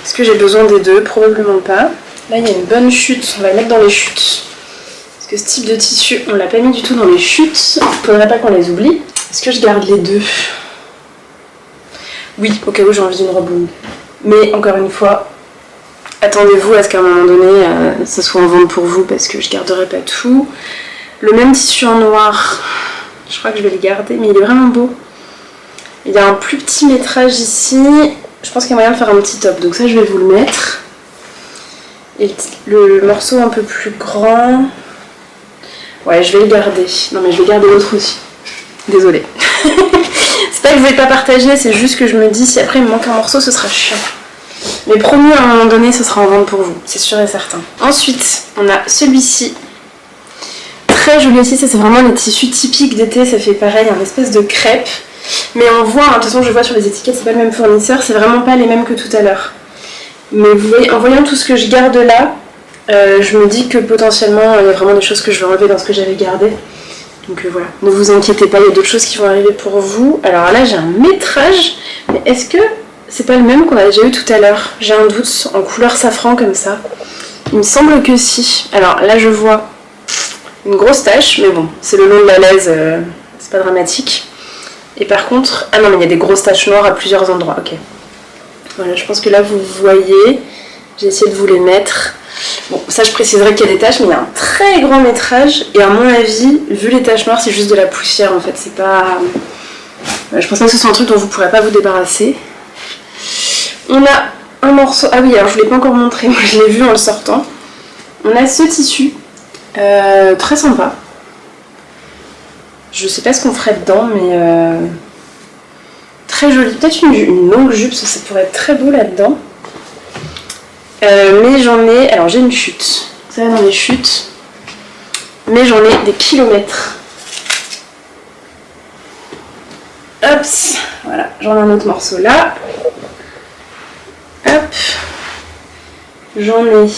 A: Est-ce que j'ai besoin des deux? Probablement pas. Là il y a une bonne chute, on va le mettre dans les chutes. Parce que ce type de tissu, on l'a pas mis du tout dans les chutes. Il ne faudrait pas qu'on les oublie. Est-ce que je garde les deux? Oui, au cas où j'ai envie d'une robe longue. Mais encore une fois, attendez-vous à ce qu'à un moment donné, ça soit en vente pour vous parce que je garderai pas tout. Le même tissu en noir, je crois que je vais le garder, mais il est vraiment beau. Il y a un plus petit métrage ici. Je pense qu'il y a moyen de faire un petit top, donc ça je vais vous le mettre. Et le morceau un peu plus grand... Ouais, je vais le garder. Non mais je vais garder l'autre aussi. Désolée. C'est pas que je vais pas partager, c'est juste que je me dis si après il me manque un morceau, ce sera chiant. Mais promis, à un moment donné, ce sera en vente pour vous, c'est sûr et certain. Ensuite, on a celui-ci. Très joli aussi, ça c'est vraiment les tissus typiques d'été, ça fait pareil, un espèce de crêpe. Mais on voit, de toute façon je vois sur les étiquettes, c'est pas le même fournisseur, c'est vraiment pas les mêmes que tout à l'heure. Mais vous voyez, en voyant tout ce que je garde là, je me dis que potentiellement il y a vraiment des choses que je vais enlever dans ce que j'avais gardé. Donc voilà, ne vous inquiétez pas, il y a d'autres choses qui vont arriver pour vous. Alors là j'ai un métrage, mais est-ce que c'est pas le même qu'on a déjà eu tout à l'heure? J'ai un doute, en couleur safran comme ça. Il me semble que si. Alors là je vois une grosse tache, mais bon, c'est le long de la laise, c'est pas dramatique. Et par contre, ah non mais il y a des grosses taches noires à plusieurs endroits, ok. Voilà, je pense que là vous voyez, j'ai essayé de vous les mettre. Bon, ça je préciserai qu'il y a des taches, mais il y a un très grand métrage, et à mon avis, vu les taches noires, c'est juste de la poussière en fait, c'est pas... Je pense pas que ce soit un truc dont vous pourrez pas vous débarrasser. On a un morceau, ah oui, alors je vous l'ai pas encore montré, moi je l'ai vu en le sortant. On a ce tissu, très sympa. Je sais pas ce qu'on ferait dedans, mais très joli. Peut-être une longue jupe, ça pourrait être très beau là-dedans. Mais j'en ai... Alors j'ai une chute, ça va dans les chutes. Mais j'en ai des kilomètres. Hop, voilà, j'en ai un autre morceau là. Hop. J'en ai...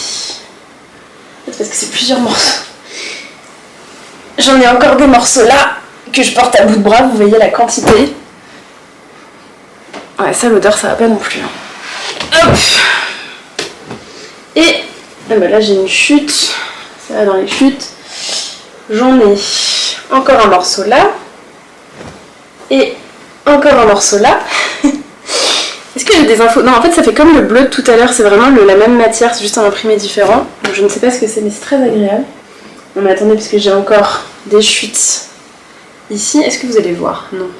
A: Parce que c'est plusieurs morceaux. J'en ai encore des morceaux là, que je porte à bout de bras, vous voyez la quantité. Ouais, ça l'odeur ça va pas non plus. Hop. Et ben là j'ai une chute, ça va dans les chutes. J'en ai encore un morceau là. Et encore un morceau là. Est-ce que j'ai des infos? Non, en fait ça fait comme le bleu de tout à l'heure, c'est vraiment la même matière, c'est juste un imprimé différent. Donc je ne sais pas ce que c'est, mais c'est très agréable. Non mais attendez, parce que j'ai encore des chutes ici. Est-ce que vous allez voir? Non.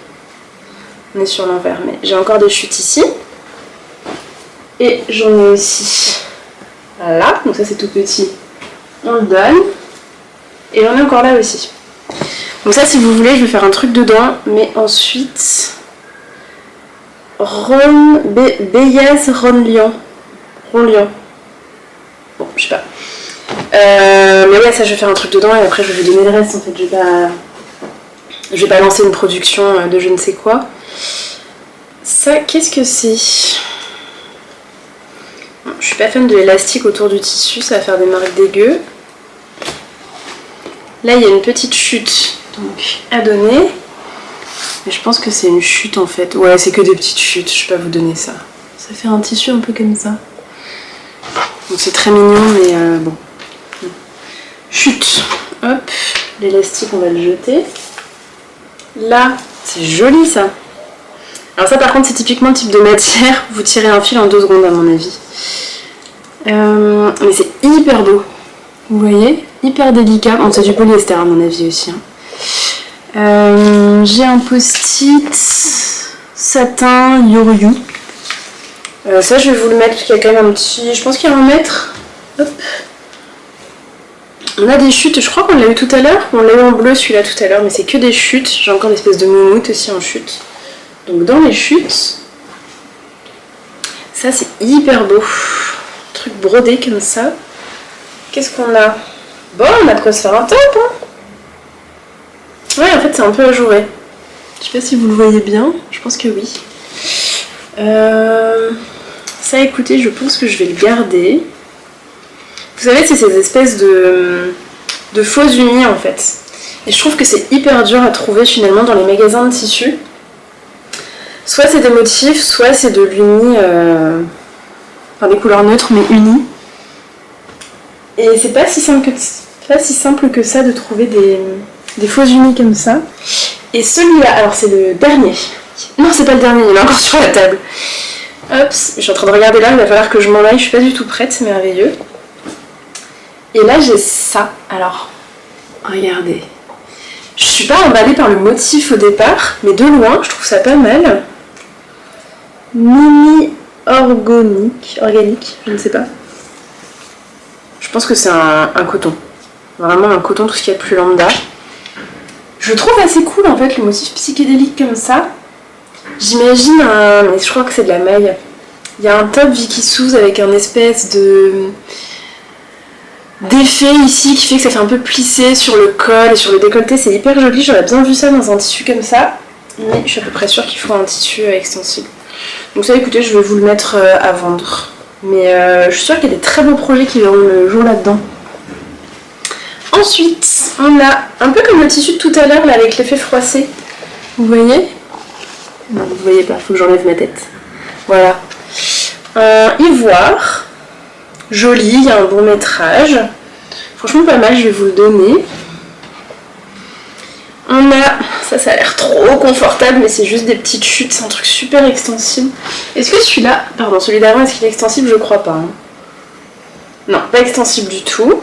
A: On est sur l'envers, mais j'ai encore des chutes ici. Et j'en ai aussi là, donc ça c'est tout petit. On le donne. Et j'en ai encore là aussi. Donc ça si vous voulez, je vais faire un truc dedans, mais ensuite... Beyaz Ronlion. Bon, je sais pas. Mais ouais, ça je vais faire un truc dedans et après je vais vous donner le reste en fait. Je vais pas lancer une production de je ne sais quoi. Ça, qu'est-ce que c'est? Je suis pas fan de l'élastique autour du tissu, ça va faire des marques dégueu. Là il y a une petite chute donc à donner. Mais je pense que c'est une chute en fait. Ouais, c'est que des petites chutes, je vais pas vous donner ça. Ça fait un tissu un peu comme ça. Donc c'est très mignon, mais bon. Chute. Hop. L'élastique, on va le jeter. Là, c'est joli ça. Alors ça par contre, c'est typiquement le type de matière. Vous tirez un fil en 2 secondes à mon avis. Mais c'est hyper beau. Vous voyez? Hyper délicat. Bon, c'est du polyester à mon avis aussi. Hein. J'ai un post-it satin Yoru. Ça je vais vous le mettre parce qu'il y a quand même un petit... Je pense qu'il y a 1 mètre. Hop. On a des chutes, je crois qu'on l'a eu tout à l'heure. On l'a eu en bleu celui-là tout à l'heure, mais c'est que des chutes. J'ai encore une espèce de moumoute aussi en chute. Donc dans les chutes, ça c'est hyper beau. Truc brodé comme ça. Qu'est-ce qu'on a? Bon, on a de quoi se faire un top, hein. Ouais, en fait, c'est un peu ajouré. Je sais pas si vous le voyez bien, je pense que oui. ça écoutez, je pense que je vais le garder. Vous savez, c'est ces espèces de faux unis en fait. Et je trouve que c'est hyper dur à trouver finalement dans les magasins de tissus. Soit c'est des motifs, soit c'est de l'uni, enfin des couleurs neutres mais unies. Et c'est pas si simple que ça de trouver des faux unis comme ça. Et celui-là, alors c'est le dernier. Non, c'est pas le dernier, il est encore sur la table. Hop, je suis en train de regarder là, il va falloir que je m'en aille, je suis pas du tout prête, c'est merveilleux. Et là j'ai ça, alors, regardez. Je suis pas emballée par le motif au départ, mais de loin, je trouve ça pas mal. Mini organique, je ne sais pas. Je pense que c'est un coton. Vraiment un coton, tout ce qu'il y a de plus lambda. Je trouve assez cool en fait le motif psychédélique comme ça. J'imagine mais je crois que c'est de la maille. Il y a un top Vicky Souz avec un espèce d'effet ici qui fait que ça fait un peu plisser sur le col et sur le décolleté. C'est hyper joli, j'aurais bien vu ça dans un tissu comme ça. Mais je suis à peu près sûre qu'il faut un tissu extensible. Donc ça écoutez, je vais vous le mettre à vendre. Mais je suis sûre qu'il y a des très beaux projets qui verront le jour là-dedans. Ensuite, on a un peu comme le tissu de tout à l'heure là avec l'effet froissé. Vous voyez? Non, vous voyez pas, faut que j'enlève ma tête. Voilà. Ivoire. Joli, il y a un bon métrage. Franchement pas mal, je vais vous le donner. On a, ça a l'air trop confortable, mais c'est juste des petites chutes, c'est un truc super extensible. Est-ce que celui-là, pardon, celui d'avant, est-ce qu'il est extensible? Je crois pas. Hein. Non, pas extensible du tout.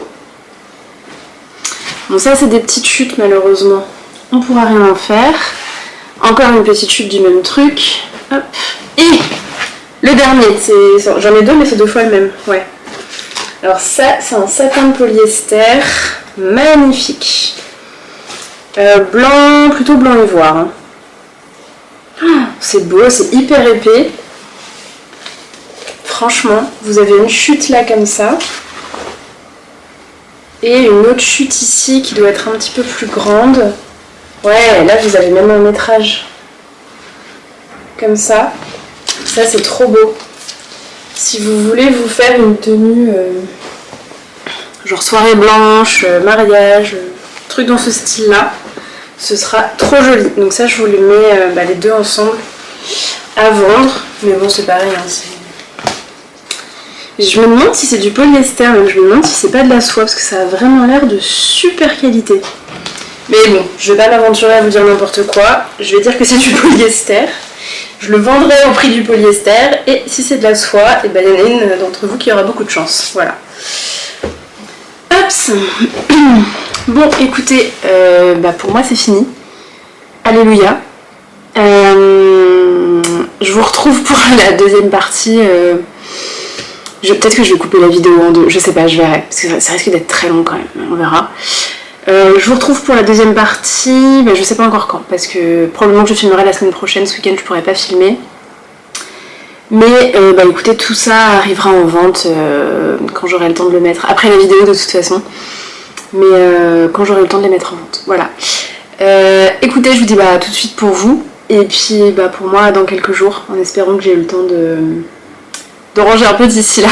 A: Bon, ça c'est des petites chutes malheureusement. On pourra rien en faire. Encore une petite chute du même truc. Hop. Et le dernier, j'en ai deux mais c'est deux fois le même. Ouais. Alors ça, c'est un satin de polyester. Magnifique. Blanc, plutôt blanc ivoire. Hein. Oh, c'est beau, c'est hyper épais. Franchement, vous avez une chute là comme ça. Et une autre chute ici qui doit être un petit peu plus grande. Ouais, là vous avez même un métrage. Comme ça. Ça c'est trop beau. Si vous voulez vous faire une tenue genre soirée blanche, mariage, truc dans ce style là, ce sera trop joli. Donc ça je vous les mets les deux ensemble à vendre. Mais bon c'est pareil, hein, je me demande si c'est du polyester, même je me demande si c'est pas de la soie, parce que ça a vraiment l'air de super qualité. Mais bon, je vais pas m'aventurer à vous dire n'importe quoi, je vais dire que c'est du polyester. Je le vendrai au prix du polyester, et si c'est de la soie, et ben il y en a une d'entre vous qui aura beaucoup de chance. Voilà. Hop. Bon, écoutez, pour moi c'est fini. Alléluia. Je vous retrouve pour la deuxième partie. Peut-être que je vais couper la vidéo en deux, je sais pas, je verrai, parce que ça risque d'être très long quand même, on verra. Je vous retrouve pour la deuxième partie, je sais pas encore quand, parce que probablement que je filmerai la semaine prochaine, ce week-end je pourrai pas filmer. Mais écoutez, tout ça arrivera en vente quand j'aurai le temps de le mettre, après la vidéo de toute façon, mais quand j'aurai le temps de les mettre en vente, voilà. Écoutez, je vous dis tout de suite pour vous, et puis pour moi dans quelques jours, en espérant que j'ai eu le temps de ranger un peu d'ici là.